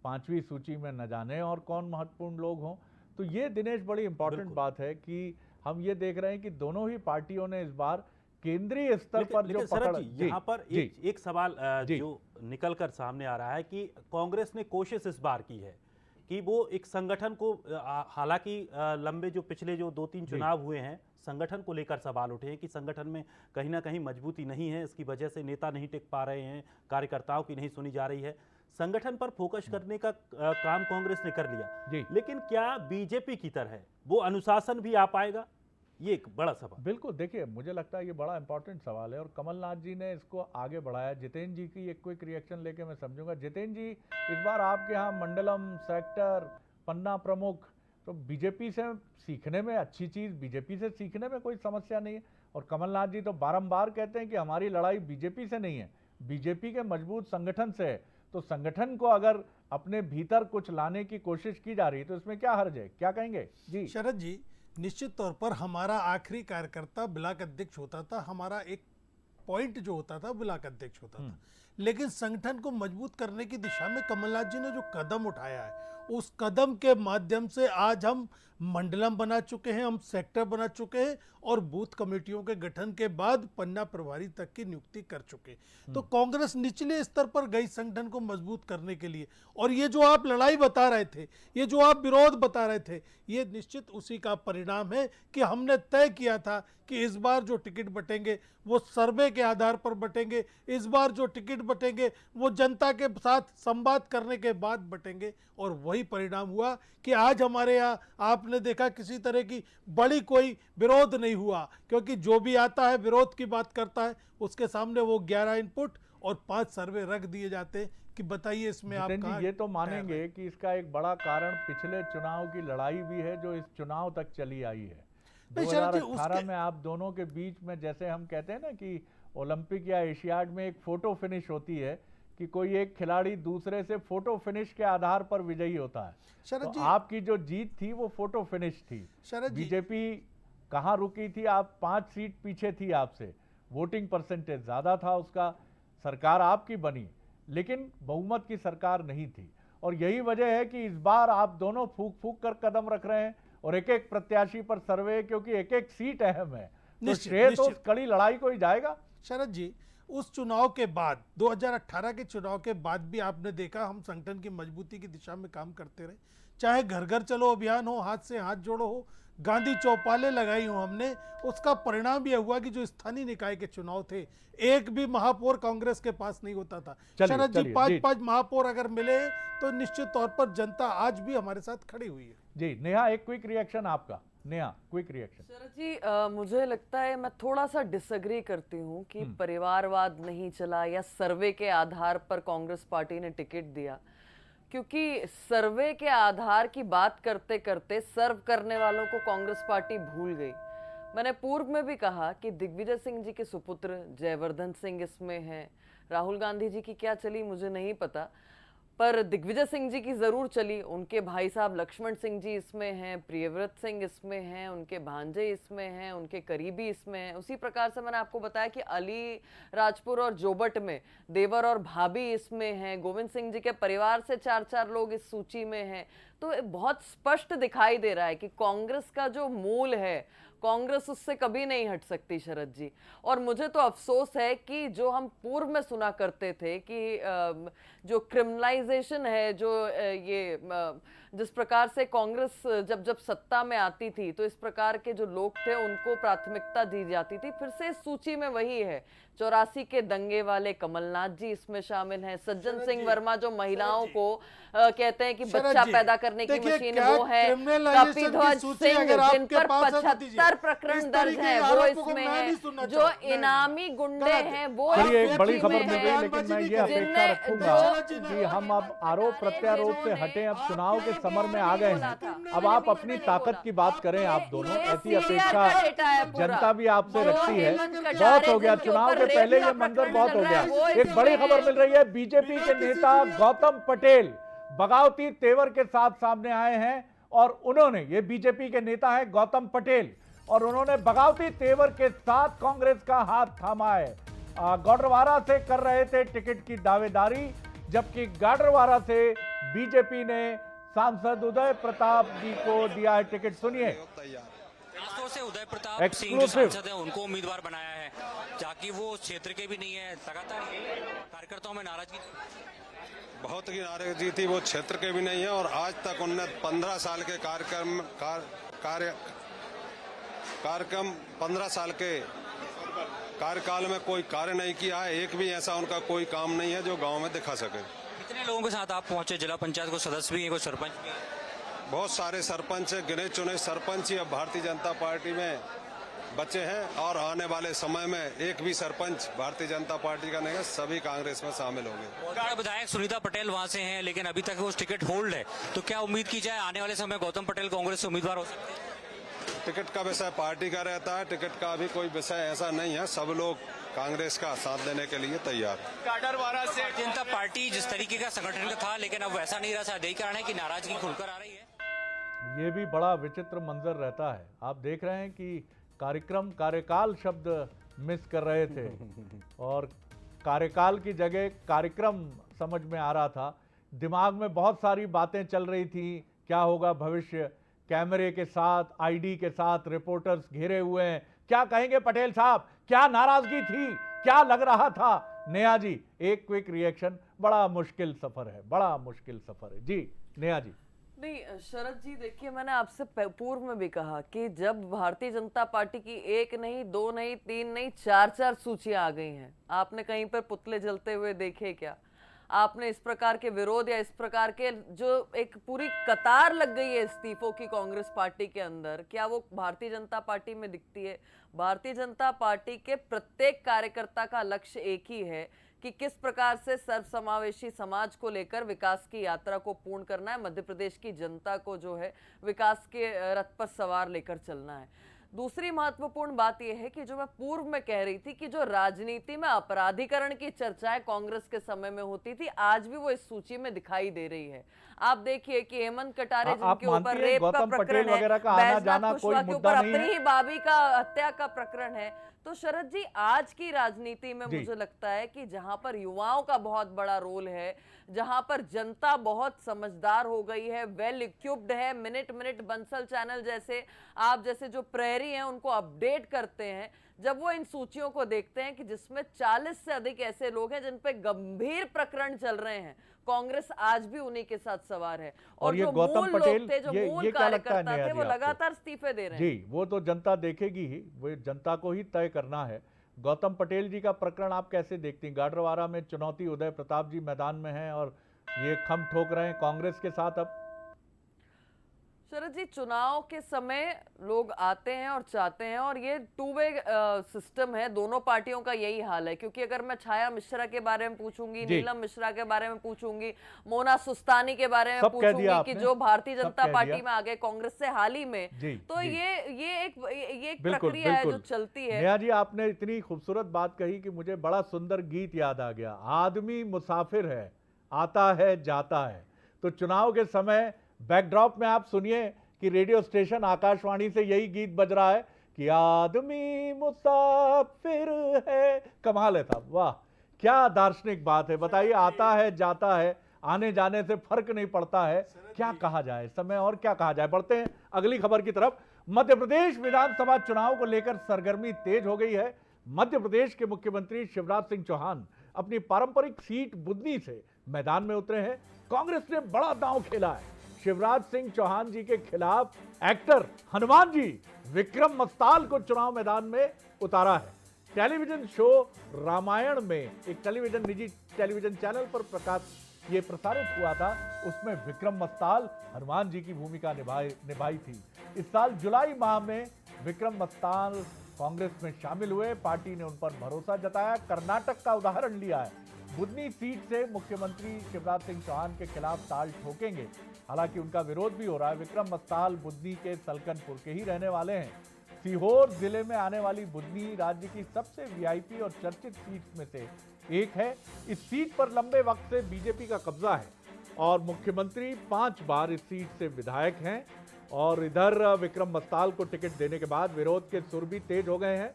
5वीं सूची में न जाने और कौन महत्वपूर्ण लोग हों। तो ये दिनेश बड़ी इंपॉर्टेंट बात है कि हम ये देख रहे हैं कि दोनों ही पार्टियों ने इस बार केंद्रीय स्तर पर जो पकड़, यहाँ पर एक सवाल जो निकल कर सामने आ रहा है कि कांग्रेस ने कोशिश इस बार की है कि वो एक संगठन को, हालांकि लंबे जो पिछले जो 2-3 चुनाव हुए हैं, संगठन को लेकर सवाल उठे हैं कि संगठन में कहीं ना कहीं मजबूती नहीं है, इसकी वजह से नेता नहीं टिक पा रहे हैं, कार्यकर्ताओं की नहीं सुनी जा रही है। संगठन पर फोकस करने का काम कांग्रेस ने कर लिया, लेकिन क्या बीजेपी की तरह वो अनुशासन भी आ पाएगा? ये एक बड़ा सवाल। बिल्कुल, देखिए मुझे लगता है ये बड़ा इंपॉर्टेंट सवाल है और कमलनाथ जी ने इसको आगे बढ़ाया। जितेंद्र जी की एक क्विक रिएक्शन लेके मैं समझूंगा। जितेंद्र जी, इस बार आपके यहाँ मंडलम, सेक्टर, पन्ना प्रमुख, तो बीजेपी से सीखने में अच्छी चीज़, बीजेपी से सीखने में कोई समस्या नहीं है। और कमलनाथ जी तो बारंबार कहते हैं कि हमारी लड़ाई बीजेपी से नहीं है, बीजेपी के मजबूत संगठन से है। तो संगठन को अगर अपने भीतर कुछ लाने की कोशिश की जा रही है तो इसमें क्या हर्ज है, क्या कहेंगे जी? शरद जी, निश्चित तौर पर हमारा आखिरी कार्यकर्ता ब्लॉक अध्यक्ष होता था, हमारा एक पॉइंट जो होता था ब्लॉक अध्यक्ष होता था। लेकिन संगठन को मजबूत करने की दिशा में कमलनाथ जी ने जो कदम उठाया है, उस कदम के माध्यम से आज हम मंडलम बना चुके हैं, हम सेक्टर बना चुके हैं और बूथ कमेटियों के गठन के बाद पन्ना प्रभारी तक की नियुक्ति कर चुके। तो कांग्रेस निचले स्तर पर गई संगठन को मजबूत करने के लिए। और ये जो आप लड़ाई बता रहे थे, ये जो आप विरोध बता रहे थे, ये निश्चित उसी का परिणाम है कि हमने तय किया था कि इस बार जो टिकट बटेंगे वो सर्वे के आधार पर बटेंगे, इस बार जो टिकट बटेंगे वो जनता के साथ संवाद करने के बाद बटेंगे। और वही परिणाम हुआ कि आज हमारे यहाँ आपने देखा किसी तरह की बड़ी कोई विरोध नहीं हुआ, क्योंकि जो भी आता है विरोध की बात करता है, उसके सामने वो 11 इनपुट और 5 सर्वे रख दिए जाते हैं कि बताइए इसमें आप कहाँ। ये तो मानेंगे कि इसका एक बड़ा कारण पिछले चुनाव की लड़ाई भी है जो इस चुनाव तक चली आई है। 2018 में आप दोनों के बीच में, जैसे हम कहते हैं ना कि ओलंपिक या एशियाड में एक फोटो फिनिश होती है कि कोई एक खिलाड़ी दूसरे से फोटो फिनिश के आधार पर विजयी होता है, तो आपकी जो जीत थी वो फोटो फिनिश थी। बीजेपी कहाँ रुकी थी? आप 5 सीट पीछे थी आपसे, वोटिंग परसेंटेज ज्यादा था उसका, सरकार आपकी बनी, लेकिन बहुमत की सरकार नहीं थी। और यही वजह है कि इस बार आप दोनों फूक फूक कर कदम रख रहे हैं और एक एक प्रत्याशी पर सर्वे, क्योंकि एक एक सीट अहम है, तो श्रेय तो उस कड़ी लड़ाई को ही जाएगा। शरद जी, उस चुनाव के बाद 2018 के चुनाव के बाद भी आपने देखा हम संगठन की मजबूती की दिशा में काम करते रहे, चाहे घर घर चलो अभियान हो, हाथ से हाथ जोड़ो हो, गांधी चौपालें लगाई हो हमने। उसका परिणाम यह हुआ कि जो स्थानीय निकाय के चुनाव थे, एक भी महापौर कांग्रेस के पास नहीं होता था। शरद जी, 5-5 महापौर अगर मिले तो निश्चित तौर पर जनता आज भी हमारे साथ खड़ी हुई है। जी नेहा, एक क्विक रिएक्शन आपका। Neha, quick reaction. शरद जी, मुझे लगता है मैं थोड़ा सा डिसएग्री करती हूँ कि परिवारवाद नहीं चला या सर्वे के आधार पर कांग्रेस पार्टी ने टिकट दिया, क्योंकि सर्वे के आधार की बात करते करते सर्व करने वालों को कांग्रेस पार्टी भूल गई। मैंने पूर्व में भी कहा कि दिग्विजय सिंह जी के सुपुत्र जयवर्धन सिंह इसमें हैं, राहुल गांधी जी की क्या चली मुझे नहीं पता, पर दिग्विजय सिंह जी की जरूर चली। उनके भाई साहब लक्ष्मण सिंह जी इसमें हैं, प्रियव्रत सिंह इसमें हैं, उनके भांजे इसमें हैं, उनके करीबी इसमें हैं। उसी प्रकार से मैंने आपको बताया कि अली राजपुर और जोबट में देवर और भाभी इसमें हैं, गोविंद सिंह जी के परिवार से 4-4 लोग इस सूची में हैं। तो बहुत स्पष्ट दिखाई दे रहा है कि कांग्रेस का जो मूल है, कांग्रेस उससे कभी नहीं हट सकती शरद जी। और मुझे तो अफसोस है कि जो हम पूर्व में सुना करते थे कि जो क्रिमिनलाइजेशन है, जो ये जिस प्रकार से कांग्रेस जब सत्ता में आती थी तो इस प्रकार के जो लोग थे उनको प्राथमिकता दी जाती थी, फिर से इस सूची में वही है। 84 के दंगे वाले कमलनाथ जी इसमें शामिल हैं, सज्जन सिंह वर्मा जो महिलाओं को कहते हैं कि बच्चा पैदा करने की मशीन वो है, कपिध्वज सिंह जिन पर 75 प्रकरण दर्ज हैं वो इसमें है, जो इनामी गुंडे हैं वो बड़ी खबर मिल रही है। लेकिन मैं ये अपेक्षा रखूंगा कि हम अब आरोप प्रत्यारोप से हटें, अब चुनाव के समर में आ गए हैं, अब आप अपनी ताकत की बात करें। आप दोनों, ऐसी अपेक्षा जनता भी आपसे रखती है। बहुत हो गया, चुनाव के पहले ये मंजर बहुत हो गया। एक बड़ी खबर मिल रही है, बीजेपी के नेता गौतम पटेल बगावती तेवर के साथ सामने आए हैं और उन्होंने, ये बीजेपी के नेता है गौतम पटेल, और उन्होंने बगावती तेवर के साथ कांग्रेस का हाथ थामा है। गाडरवारा से कर रहे थे टिकट की दावेदारी, जबकि गाडरवारा से बीजेपी ने सांसद उदय प्रताप जी को दिया है टिकट। सुनिए। खासतौर से उदय प्रताप सिंह जो सांसद हैं उनको उम्मीदवार बनाया है, ताकि वो क्षेत्र के भी नहीं है। लगातार कार्यकर्ताओं में नाराजगी, बहुत की नाराजगी थी, वो क्षेत्र के भी नहीं है। और आज तक उन्होंने 15 साल के कार्यक्रम 15 साल के कार्यकाल में कोई कार्य नहीं किया है। एक भी ऐसा उनका कोई काम नहीं है जो गांव में दिखा सके। कितने लोगों के साथ आप पहुंचे? जिला पंचायत को सदस्य भी है, कोई सरपंच भी है? बहुत सारे सरपंच है, गिने चुने सरपंच ही अब भारतीय जनता पार्टी में बच्चे हैं और आने वाले समय में एक भी सरपंच भारतीय जनता पार्टी का नहीं है, सभी कांग्रेस में शामिल होंगे। विधायक सुनीता पटेल वहां से हैं, लेकिन अभी तक वो टिकट होल्ड है, तो क्या उम्मीद की जाए आने वाले समय गौतम पटेल कांग्रेस से उम्मीदवार हो सकते हैं? टिकट का विषय पार्टी का रहता है, टिकट का अभी कोई विषय ऐसा नहीं है, सब लोग कांग्रेस का साथ देने के लिए तैयार है। भारतीय जनता पार्टी जिस तरीके का संगठन का था, लेकिन अब वैसा नहीं रहा, शायद यही कारण है कि नाराजगी खुलकर आ रही है। ये भी बड़ा विचित्र मंजर रहता है। आप देख रहे हैं कि कार्यक्रम कार्यकाल शब्द मिस कर रहे थे और कार्यकाल की जगह कार्यक्रम समझ में आ रहा था। दिमाग में बहुत सारी बातें चल रही थी, क्या होगा भविष्य, कैमरे के साथ, आईडी के साथ रिपोर्टर्स घेरे हुए हैं, क्या कहेंगे पटेल साहब, क्या नाराजगी थी, क्या लग रहा था। नेहा जी, एक क्विक रिएक्शन। बड़ा मुश्किल सफर है, बड़ा मुश्किल सफर है जी। नेहा जी। नहीं शरद जी, देखिए मैंने आपसे पूर्व में भी कहा कि जब भारतीय जनता पार्टी की एक नहीं, दो नहीं, तीन नहीं, चार सूचियां आ गई हैं, आपने कहीं पर पुतले जलते हुए देखे क्या? आपने इस प्रकार के विरोध या इस प्रकार के जो एक पूरी कतार लग गई है इस्तीफों की कांग्रेस पार्टी के अंदर, क्या वो भारतीय जनता पार्टी में दिखती है? भारतीय जनता पार्टी के प्रत्येक कार्यकर्ता का लक्ष्य एक ही है कि किस प्रकार से सर्वसमावेशी समाज को लेकर विकास की यात्रा को पूर्ण करना है, मध्य प्रदेश की जनता को जो है विकास के रथ पर सवार लेकर चलना है। दूसरी महत्वपूर्ण बात यह है कि जो मैं पूर्व में कह रही थी कि जो राजनीति में अपराधीकरण की चर्चाएं कांग्रेस के समय में होती थी, आज भी वो इस सूची में दिखाई दे रही है। आप देखिए कि हेमंत कटारे जिनके ऊपर रेप का प्रकरण है, बैजनाथ कुशवाहा के ऊपर अपनी ही भाभी का हत्या का प्रकरण है। तो शरद जी, आज की राजनीति में मुझे लगता है कि जहां पर युवाओं का बहुत बड़ा रोल है, जहां पर जनता बहुत समझदार हो गई है, वेल इक्विप्ड है, मिनट मिनट बंसल चैनल जैसे आप जैसे जो प्रहरी हैं उनको अपडेट करते हैं, जब वो इन सूचियों को देखते हैं कि जिसमें 40 से अधिक ऐसे लोग हैं जिन पे गंभीर प्रकरण चल रहे हैं, कांग्रेस आज भी उन्हीं के साथ सवार है। और जो मूल लोग थे, जो मूल कार्यकर्ता थे, वो लगातार इस्तीफे दे रहे हैं। जी, वो तो जनता देखेगी ही, वो जनता को ही तय करना है। गौतम पटेल जी का प्रकरण आप कैसे देखती हैं? गाडरवारा में चुनौती, उदय प्रताप जी मैदान में हैं और ये खम ठोक रहे हैं कांग्रेस के साथ। अब शरद जी, चुनाव के समय लोग आते हैं और चाहते हैं, और ये टू वे सिस्टम है, दोनों पार्टियों का यही हाल है। क्योंकि अगर मैं छाया मिश्रा के बारे में पूछूंगी, नीलम मिश्रा के बारे में पूछूंगी, मोना सुस्तानी के बारे में पूछूंगी कि जो भारतीय जनता पार्टी में आ गए कांग्रेस से हाल ही में, तो ये एक प्रक्रिया है जो चलती है। नेहा जी, आपने इतनी खूबसूरत बात कही कि मुझे बड़ा सुंदर गीत याद आ गया। आदमी मुसाफिर है, आता है जाता है। तो चुनाव के समय बैकड्रॉप में आप सुनिए कि रेडियो स्टेशन आकाशवाणी से यही गीत बज रहा है कि आदमी मुसाफिर है। कमाल है साहब, वाह क्या दार्शनिक बात है। बताइए, आता है जाता है, आने जाने से फर्क नहीं पड़ता है, क्या कहा जाए समय और क्या कहा जाए। बढ़ते हैं अगली खबर की तरफ। मध्य प्रदेश विधानसभा चुनाव को लेकर सरगर्मी तेज हो गई है। मध्य प्रदेश के मुख्यमंत्री शिवराज सिंह चौहान अपनी पारंपरिक सीट बुदनी से मैदान में उतरे हैं। कांग्रेस ने बड़ा दांव खेला है। शिवराज सिंह चौहान जी के खिलाफ एक्टर हनुमान जी विक्रम मस्ताल को चुनाव मैदान में उतारा है। टेलीविजन शो रामायण में एक निजी टेलीविजन चैनल पर प्रसारित हुआ था, उसमें विक्रम मस्ताल हनुमान जी की भूमिका निभाई थी। इस साल जुलाई माह में विक्रम मस्ताल कांग्रेस में शामिल हुए। पार्टी ने उन पर भरोसा जताया। कर्नाटक का उदाहरण लिया है। बुदनी सीट से मुख्यमंत्री शिवराज सिंह चौहान के खिलाफ ताल ठोकेंगे। हालांकि उनका विरोध भी हो रहा है। विक्रम मस्ताल बुदनी के सलकनपुर के ही रहने वाले हैं। सीहोर जिले में आने वाली बुदनी राज्य की सबसे वीआईपी और चर्चित सीट में से एक है। इस सीट पर लंबे वक्त से बीजेपी का कब्जा है और मुख्यमंत्री 5 बार इस सीट से विधायक हैं। और इधर विक्रम मस्ताल को टिकट देने के बाद विरोध के सुर भी तेज हो गए हैं।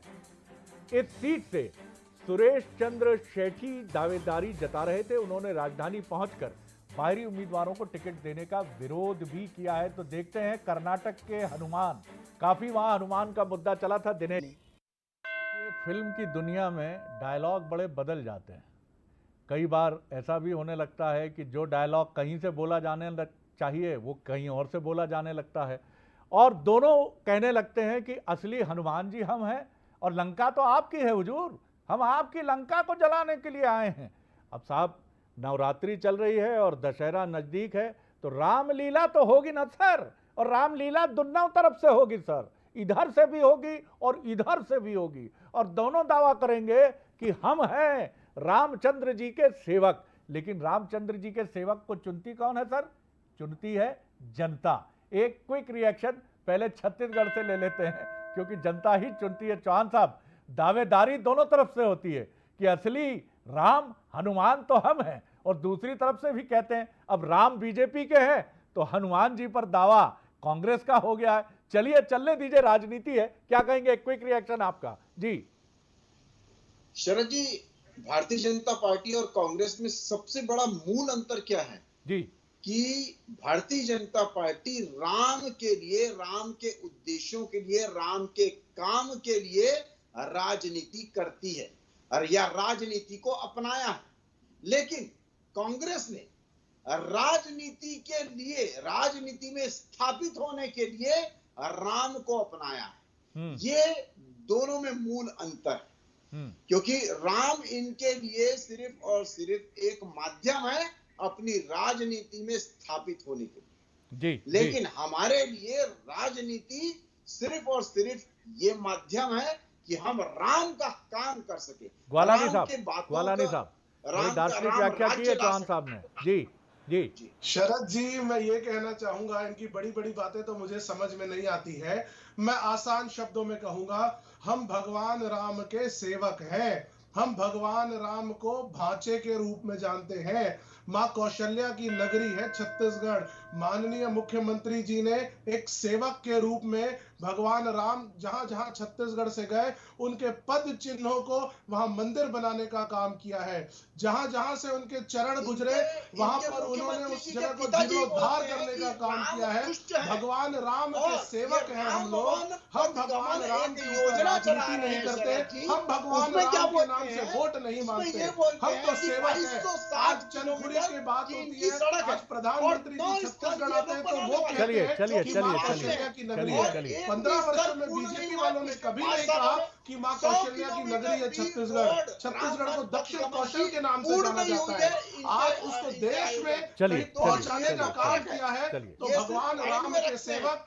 इस सीट से सुरेश चंद्र शेठी दावेदारी जता रहे थे। उन्होंने राजधानी पहुंचकर बाहरी उम्मीदवारों को टिकट देने का विरोध भी किया है। तो देखते हैं कर्नाटक के हनुमान, काफी वहां हनुमान का मुद्दा चला था दिनेश। फिल्म की दुनिया में डायलॉग बड़े बदल जाते हैं। कई बार ऐसा भी होने लगता है कि जो डायलॉग कहीं से बोला जाने चाहिए वो कहीं और से बोला जाने लगता है, और दोनों कहने लगते हैं कि असली हनुमान जी हम हैं और लंका तो आपकी है हुजूर, हम आपकी लंका को जलाने के लिए आए हैं। अब साहब, नवरात्रि चल रही है और दशहरा नजदीक है, तो रामलीला तो होगी ना सर, और रामलीला दोनों तरफ से होगी सर। इधर से भी होगी और इधर से भी होगी, और दोनों दावा करेंगे कि हम हैं रामचंद्र जी के सेवक। लेकिन रामचंद्र जी के सेवक को चुनती कौन है सर? चुनती है जनता। एक क्विक रिएक्शन पहले छत्तीसगढ़ से ले लेते हैं, क्योंकि जनता ही चुनती है। चौहान साहब, दावेदारी दोनों तरफ से होती है कि असली राम हनुमान तो हम हैं, और दूसरी तरफ से भी कहते हैं अब राम बीजेपी के हैं तो हनुमान जी पर दावा कांग्रेस का हो गया है। चलिए चलने दीजिए, राजनीति है। क्या कहेंगे, क्विक रिएक्शन आपका जी। शरद जी, भारतीय जनता पार्टी और कांग्रेस में सबसे बड़ा मूल अंतर क्या है जी? कि भारतीय जनता पार्टी राम के लिए, राम के उद्देश्यों के लिए, राम के काम के लिए राजनीति करती है और या राजनीति को अपनाया है। लेकिन कांग्रेस ने राजनीति के लिए, राजनीति में स्थापित होने के लिए राम को अपनाया है। ये दोनों में मूल अंतर है, क्योंकि राम इनके लिए सिर्फ और सिर्फ एक माध्यम है अपनी राजनीति में स्थापित होने के लिए जी। लेकिन हमारे लिए राजनीति सिर्फ और सिर्फ ये माध्यम है कि हम राम का काम कर सके। ग्वालानी साहब, दार्शनिक व्याख्या की है चौहान साहब ने। जी जी शरद जी, मैं ये कहना चाहूंगा, इनकी बड़ी बड़ी बातें तो मुझे समझ में नहीं आती है। मैं आसान शब्दों में कहूंगा, हम भगवान राम के सेवक हैं। हम भगवान राम को भांचे के रूप में जानते हैं। मां कौशल्या की नगरी है छत्तीसगढ़। माननीय मुख्यमंत्री जी ने एक सेवक के रूप में भगवान राम जहां जहां छत्तीसगढ़ से गए, उनके पद चिन्हों को वहां मंदिर बनाने का काम किया है। जहां जहां से उनके चरण गुजरे, वहां पर उन्होंने उस जगह को जीर्णोद्धार करने का काम किया है। भगवान राम के सेवक हैं हम लोग। हम भगवान राम की राजनीति नहीं करते, हम भगवान राम के नाम से वोट नहीं मांगते। हम तो सेवक हैं। आज चंदपुरी की बात होती है, आज प्रधानमंत्री जी छत्तीसगढ़ आते हैं तो वो चलिए 15 वर्षों में बीजेपी वालों ने कभी नहीं कहा कि मां कौशल्या की नगरी है छत्तीसगढ़। छत्तीसगढ़ को दक्षिण कौशल के नाम से जाना जाता है। आज उसको देश में पहुंचाने का काम किया है। तो भगवान राम के सेवक,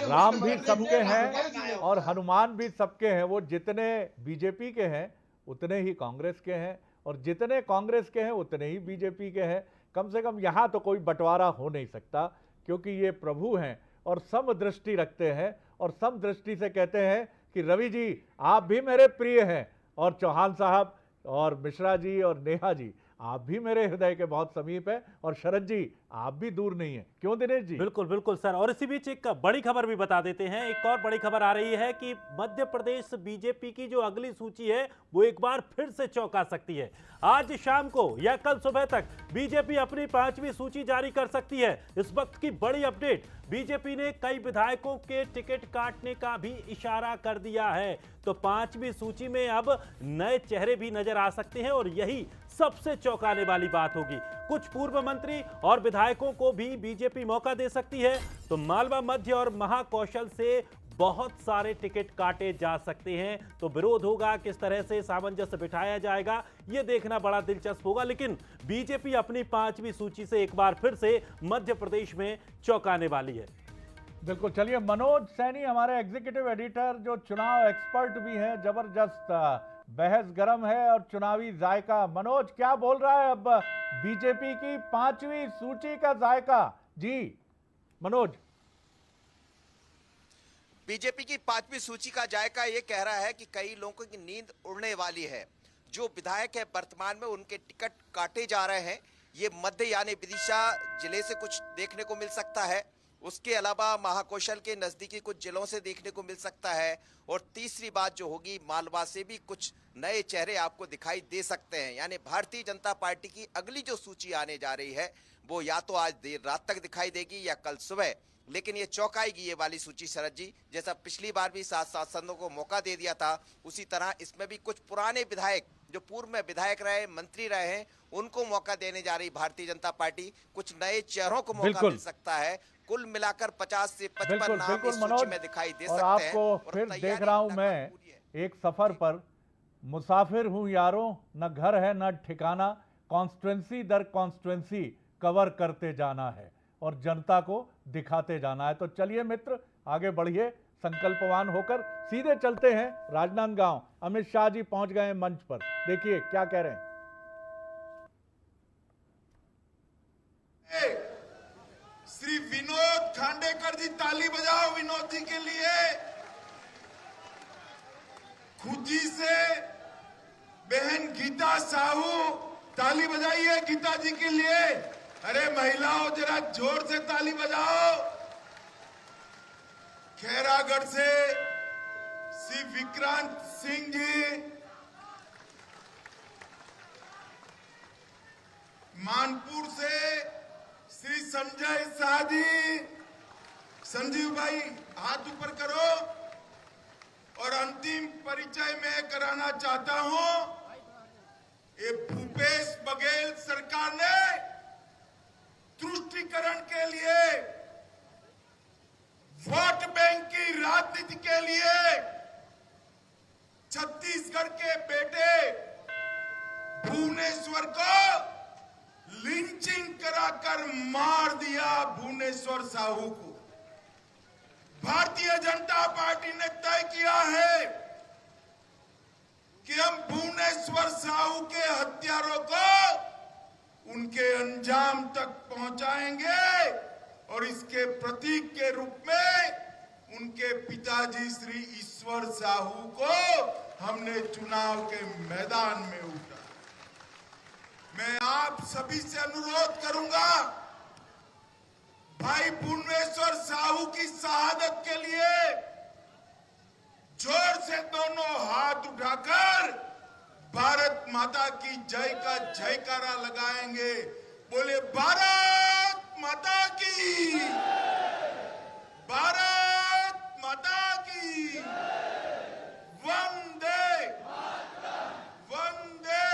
राम भी सबके हैं और हनुमान भी सबके हैं। वो जितने बीजेपी के हैं उतने ही कांग्रेस के हैं, और जितने कांग्रेस के हैं उतने ही बीजेपी के हैं। कम से कम यहाँ तो कोई बंटवारा हो नहीं सकता, क्योंकि ये प्रभु हैं और समदृष्टि रखते हैं, और समदृष्टि से कहते हैं कि रवि जी आप भी मेरे प्रिय हैं, और चौहान साहब और मिश्रा जी और नेहा जी आप भी मेरे हृदय के बहुत समीप है, और शरद जी आप भी दूर नहीं है। क्यों दिनेश जी? बिल्कुल बिल्कुल सर। और इसी बीच एक बड़ी खबर भी बता देते हैं। एक और बड़ी खबर आ रही है कि मध्य प्रदेश बीजेपी की जो अगली सूची है वो एक बार फिर से चौंका सकती है। आज शाम को या कल सुबह तक बीजेपी अपनी 5वीं सूची जारी कर सकती है। इस वक्त की बड़ी अपडेट, बीजेपी ने कई विधायकों के टिकट काटने का भी इशारा कर दिया है। तो 5वीं सूची में अब नए चेहरे भी नजर आ सकते हैं, और यही सबसे चौंकाने वाली बात होगी। कुछ पूर्व मंत्री और विधायकों को भी बीजेपी मौका दे सकती है। तो मालवा मध्य और महाकौशल से बहुत सारे टिकट काटे जा सकते हैं। तो विरोध होगा, किस तरह से सामंजस्य बिठाया जाएगा, यह देखना बड़ा दिलचस्प होगा। लेकिन बीजेपी अपनी 5वीं सूची से एक बार फिर से मध्य प्रदेश में चौंकाने वाली है। बिल्कुल। चलिए, मनोज सैनी हमारे एग्जीक्यूटिव एडिटर, जो चुनाव एक्सपर्ट भी हैं, जबरदस्त बहस गर्म है और चुनावी जायका। मनोज क्या बोल रहा है अब बीजेपी की 5वीं सूची का जायका? जी मनोज। बीजेपी की 5वीं सूची का जायका ये कह रहा है कि कई लोगों की नींद उड़ने वाली है। जो विधायक है वर्तमान में उनके टिकट काटे जा रहे हैं। ये मध्य यानी विदिशा जिले से कुछ देखने को मिल सकता है। उसके अलावा महाकौशल के नजदीकी कुछ जिलों से देखने को मिल सकता है। और तीसरी बात जो होगी, मालवा से भी कुछ नए चेहरे आपको दिखाई दे सकते हैं। यानी भारतीय जनता पार्टी की अगली जो सूची आने जा रही है वो या तो आज देर रात तक दिखाई देगी या कल सुबह। लेकिन ये चौंकाएगी ये वाली सूची शरद जी। जैसा पिछली बार भी 7 सांसदों को मौका दे दिया था, उसी तरह इसमें भी कुछ पुराने विधायक जो पूर्व में विधायक रहे, मंत्री रहे हैं, उनको मौका देने जा रही भारतीय जनता पार्टी। कुछ नए चेहरों को मौका मिल सकता है। कुल मिलाकर 50 से 55 नाम इस सूची में दिखाई दे सकते हैं। आपको फिर देख रहा हूं मैं एक सफर पर, मुसाफिर हूं यारों, न घर है न ठिकाना, कॉन्स्टिट्यूंसी दर कॉन्स्टिट्यूंसी कवर करते जाना है और जनता को दिखाते जाना है। तो चलिए मित्र, आगे बढ़िए, संकल्पवान होकर सीधे चलते हैं राजनांदगांव। अमित शाह जी पहुंच गए हैं मंच पर, देखिए क्या कह रहे हैं। श्री विनोद खांडेकर जी, ताली बजाओ विनोद जी के लिए। खुजी से बहन गीता साहू, ताली बजाइए गीता जी के लिए। अरे महिलाओं जरा जोर से ताली बजाओ। खैरागढ़ से श्री विक्रांत सिंह जी, मानपुर से श्री संजय शाह जी। संजीव भाई हाथ ऊपर करो। और अंतिम परिचय मैं कराना चाहता हूं, ये भूपेश बघेल सरकार ने तुष्टीकरण के लिए, वोट बैंक की राजनीति के लिए छत्तीसगढ़ के बेटे भुवनेश्वर को लिंचिंग कराकर मार दिया। भुवनेश्वर साहू को भारतीय जनता पार्टी ने तय किया है कि हम भुवनेश्वर साहू के हत्यारों को उनके अंजाम तक पहुंचाएंगे और इसके प्रतीक के रूप में उनके पिताजी श्री ईश्वर साहू को हमने चुनाव के मैदान में उतारा। मैं आप सभी से अनुरोध करूंगा, भाई भुवनेश्वर साहू की शहादत के लिए जोर से दोनों हाथ उठाकर भारत माता की जय का जयकारा लगाएंगे। बोले भारत माता की, भारत माता की, वंदे वंदे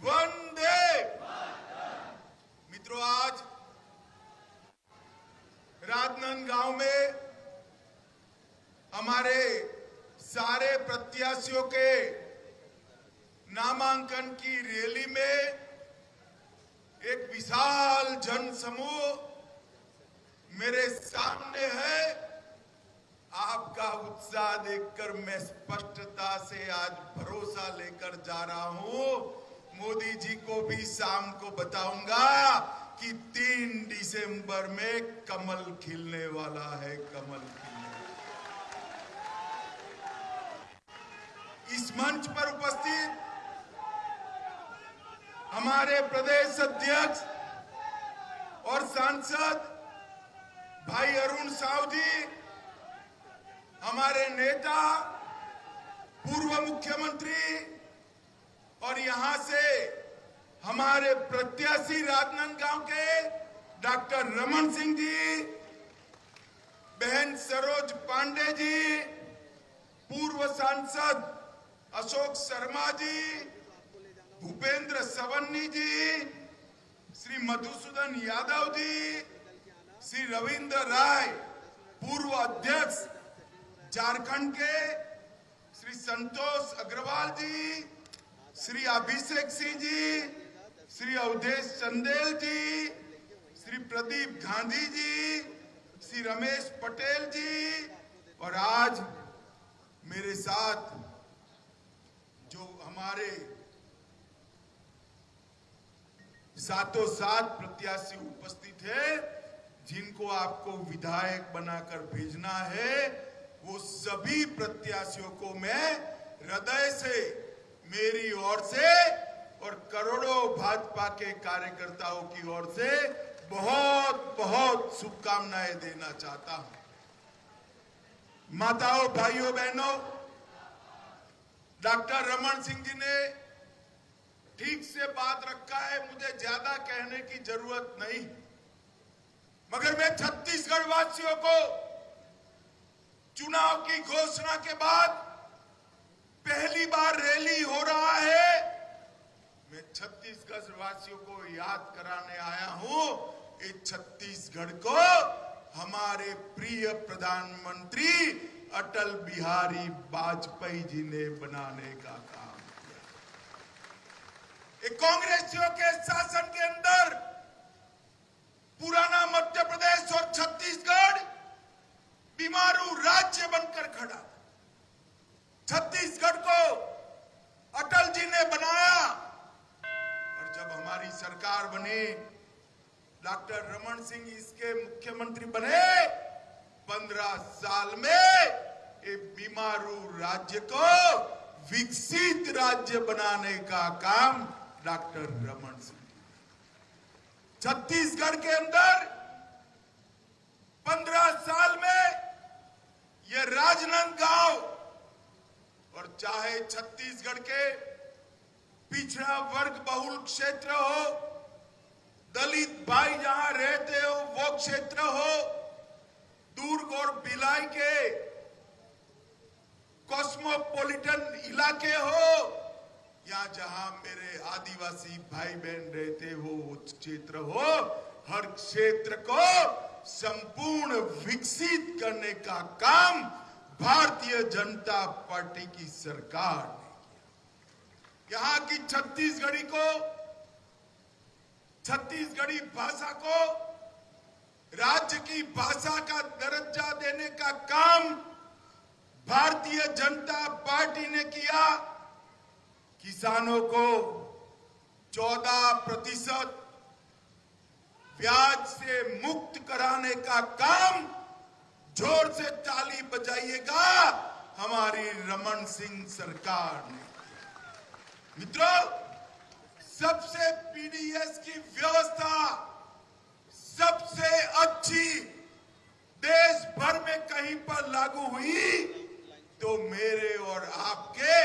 वंदे। मित्रों, आज राजनांदगांव में हमारे सारे प्रत्याशियों के नामांकन की रैली में एक विशाल जन समूह मेरे सामने है। आपका उत्साह देखकर मैं स्पष्टता से आज भरोसा लेकर जा रहा हूं। मोदी जी को भी शाम को बताऊंगा कि 3 दिसंबर में कमल खिलने वाला है, कमल खिलने। इस मंच पर उपस्थित हमारे प्रदेश अध्यक्ष और सांसद भाई अरुण साहू जी, हमारे नेता पूर्व मुख्यमंत्री और यहां से हमारे प्रत्याशी राजनांदगांव के डॉक्टर रमन सिंह जी, बहन सरोज पांडे जी, पूर्व सांसद अशोक शर्मा जी, भूपेंद्र सवन्नी जी, श्री मधुसूदन यादव जी, श्री रविंद्र राय, पूर्व अध्यक्ष झारखंड के, श्री संतोष अग्रवाल जी, श्री अभिषेक सिंह जी, श्री अवधेश चंदेल जी, श्री प्रदीप गांधी जी, श्री रमेश पटेल जी, और आज मेरे साथ जो हमारे सातों सात प्रत्याशी उपस्थित है, जिनको आपको विधायक बनाकर भेजना है, वो सभी प्रत्याशियों को मैं हृदय से, मेरी ओर से और करोड़ों भाजपा के कार्यकर्ताओं की ओर से बहुत बहुत शुभकामनाएं देना चाहता हूं। माताओं, भाइयों, बहनों, डॉक्टर रमन सिंह जी ने ठीक से बात रखा है, मुझे ज्यादा कहने की जरूरत नहीं। मगर मैं छत्तीसगढ़ वासियों को चुनाव की घोषणा के बाद पहली बार रैली हो रहा है, मैं छत्तीसगढ़ वासियों को याद कराने आया हूं। इस छत्तीसगढ़ को हमारे प्रिय प्रधानमंत्री अटल बिहारी वाजपेयी जी ने बनाने का काम किया। कांग्रेसियों के शासन के अंदर पुराना मध्य प्रदेश और छत्तीसगढ़ बीमारू राज्य बनकर खड़ा। छत्तीसगढ़ को अटल जी ने बनाया और जब हमारी सरकार बनी, डॉक्टर रमन सिंह इसके मुख्यमंत्री बने, 15 साल में ये बीमारू राज्य को विकसित राज्य बनाने का काम डॉक्टर रमन सिंह। छत्तीसगढ़ के अंदर 15 साल में ये राजनांदगांव, और चाहे छत्तीसगढ़ के पिछड़ा वर्ग बहुल क्षेत्र हो, दलित भाई जहां रहते हो वो क्षेत्र हो, दुर्ग और भिलाई के कॉस्मोपॉलिटन इलाके हो, या जहां मेरे आदिवासी भाई बहन रहते हो वो क्षेत्र हो, हर क्षेत्र को संपूर्ण विकसित करने का काम भारतीय जनता पार्टी की सरकार ने किया। यहां की छत्तीसगढ़ी भाषा को राज्य की भाषा का दर्जा देने का काम भारतीय जनता पार्टी ने किया। किसानों को 14% ब्याज से मुक्त कराने का काम, जोर से ताली बजाइएगा, हमारी रमन सिंह सरकार ने। मित्रों, सबसे पीडीएस की व्यवस्था सबसे अच्छी देश भर में कहीं पर लागू हुई तो मेरे और आपके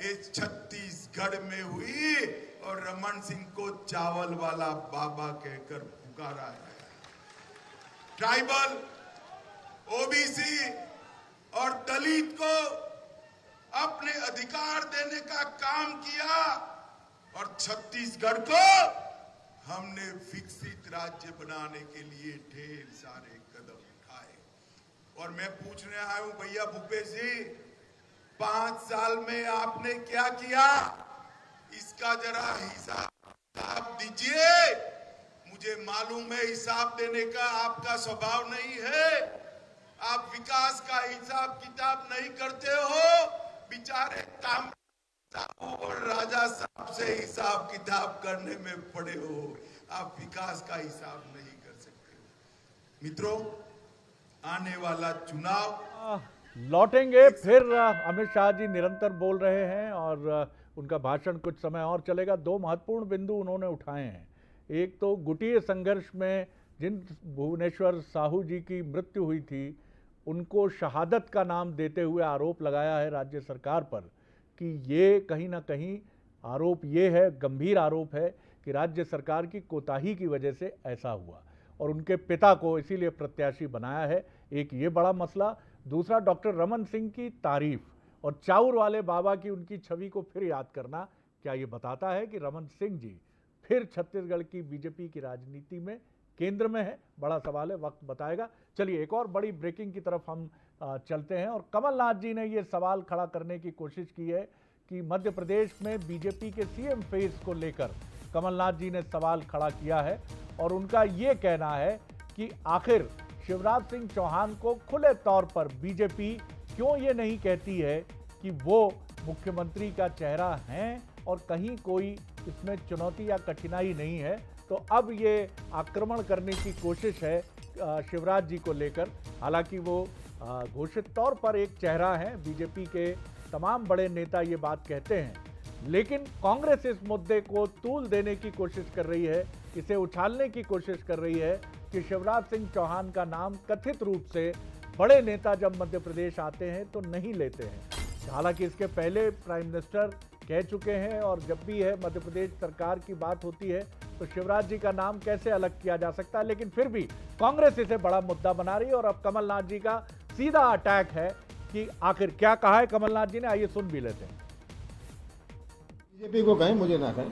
इस छत्तीसगढ़ में हुई, और रमन सिंह को चावल वाला बाबा कहकर पुकारा है। ट्राइबल, ओबीसी और दलित को अपने अधिकार देने का काम किया, और छत्तीसगढ़ को हमने विकसित राज्य बनाने के लिए ढेर सारे कदम उठाए। और मैं पूछने आया हूं, भैया भूपेश जी, 5 साल में आपने क्या किया, इसका जरा हिसाब दीजिए। मुझे मालूम है हिसाब देने का आपका स्वभाव नहीं है, आप विकास का हिसाब किताब नहीं करते हो, बेचारे काम और राजा साहब से हिसाब किताब करने में पड़े हो, आप विकास का हिसाब नहीं कर सकते हो। मित्रों, आने वाला चुनाव लौटेंगे फिर। अमित शाह जी निरंतर बोल रहे हैं और उनका भाषण कुछ समय और चलेगा। 2 महत्वपूर्ण बिंदु उन्होंने उठाए हैं। एक तो गुटीय संघर्ष में जिन भुवनेश्वर साहू जी की मृत्यु हुई थी, उनको शहादत का नाम देते हुए आरोप लगाया है राज्य सरकार पर कि ये कहीं ना कहीं आरोप ये है, गंभीर आरोप है कि राज्य सरकार की कोताही की वजह से ऐसा हुआ, और उनके पिता को इसीलिए प्रत्याशी बनाया है। एक ये बड़ा मसला। दूसरा, डॉक्टर रमन सिंह की तारीफ और चाउर वाले बाबा की उनकी छवि को फिर याद करना, क्या ये बताता है कि रमन सिंह जी फिर छत्तीसगढ़ की बीजेपी की राजनीति में केंद्र में है? बड़ा सवाल है, वक्त बताएगा। चलिए एक और बड़ी ब्रेकिंग की तरफ हम चलते हैं, और कमलनाथ जी ने ये सवाल खड़ा करने की कोशिश की है कि मध्य प्रदेश में बीजेपी के सीएम फेस को लेकर कमलनाथ जी ने सवाल खड़ा किया है, और उनका ये कहना है कि आखिर शिवराज सिंह चौहान को खुले तौर पर बीजेपी क्यों ये नहीं कहती है कि वो मुख्यमंत्री का चेहरा हैं, और कहीं कोई इसमें चुनौती या कठिनाई नहीं है। तो अब ये आक्रमण करने की कोशिश है शिवराज जी को लेकर। हालांकि वो घोषित तौर पर एक चेहरा है, बीजेपी के तमाम बड़े नेता ये बात कहते हैं, लेकिन कांग्रेस इस मुद्दे को तूल देने की कोशिश कर रही है, इसे उछालने की कोशिश कर रही है कि शिवराज सिंह चौहान का नाम कथित रूप से बड़े नेता जब मध्य प्रदेश आते हैं तो नहीं लेते हैं। हालांकि इसके पहले प्राइम मिनिस्टर कह चुके हैं, और जब भी है मध्य प्रदेश सरकार की बात होती है तो शिवराज जी का नाम कैसे अलग किया जा सकता है, लेकिन फिर भी कांग्रेस इसे बड़ा मुद्दा बना रही है। और अब कमलनाथ जी का सीधा अटैक है कि आखिर क्या कहा है कमलनाथ जी ने, आइए सुन भी लेते हैं। बीजेपी को कहें, मुझे ना कहें,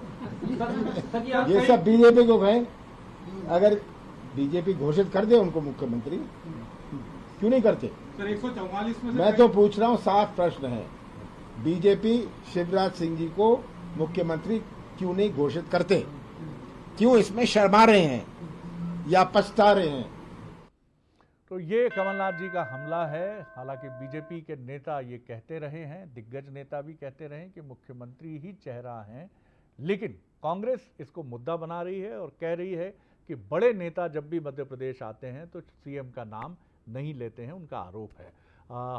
ये सब बीजेपी को कहें। अगर बीजेपी घोषित कर दे उनको मुख्यमंत्री, क्यों नहीं करते? सर 144 में मैं तो पूछ रहा हूँ, साफ प्रश्न है, बीजेपी शिवराज सिंह जी को मुख्यमंत्री क्यों नहीं घोषित करते? क्यों इसमें शर्मा रहे हैं या पछता रहे हैं? तो ये कमलनाथ जी का हमला है। हालांकि बीजेपी के नेता ये कहते रहे हैं, दिग्गज नेता भी कहते रहे कि मुख्यमंत्री ही चेहरा हैं, लेकिन कांग्रेस इसको मुद्दा बना रही है और कह रही है कि बड़े नेता जब भी मध्य प्रदेश आते हैं तो सीएम का नाम नहीं लेते हैं, उनका आरोप है।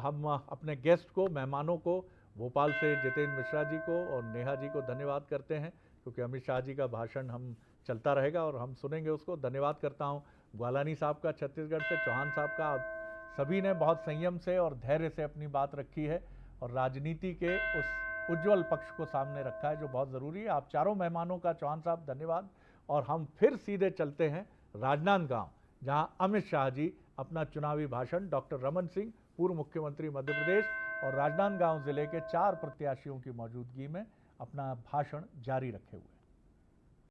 हम अपने गेस्ट को, मेहमानों को, भोपाल से जितेंद्र मिश्रा जी को और नेहा जी को धन्यवाद करते हैं, क्योंकि अमित शाह जी का भाषण हम चलता रहेगा और हम सुनेंगे उसको। धन्यवाद करता हूं ग्वालानी साहब का छत्तीसगढ़ से, चौहान साहब का। सभी ने बहुत संयम से और धैर्य से अपनी बात रखी है और राजनीति के उस उज्जवल पक्ष को सामने रखा है जो बहुत ज़रूरी है। आप चारों मेहमानों का, चौहान साहब धन्यवाद। और हम फिर सीधे चलते हैं राजनांदगांव, जहां अमित शाह जी अपना चुनावी भाषण, डॉक्टर रमन सिंह पूर्व मुख्यमंत्री मध्य प्रदेश और राजनांदगांव जिले के 4 प्रत्याशियों की मौजूदगी में अपना भाषण जारी रखे हुए।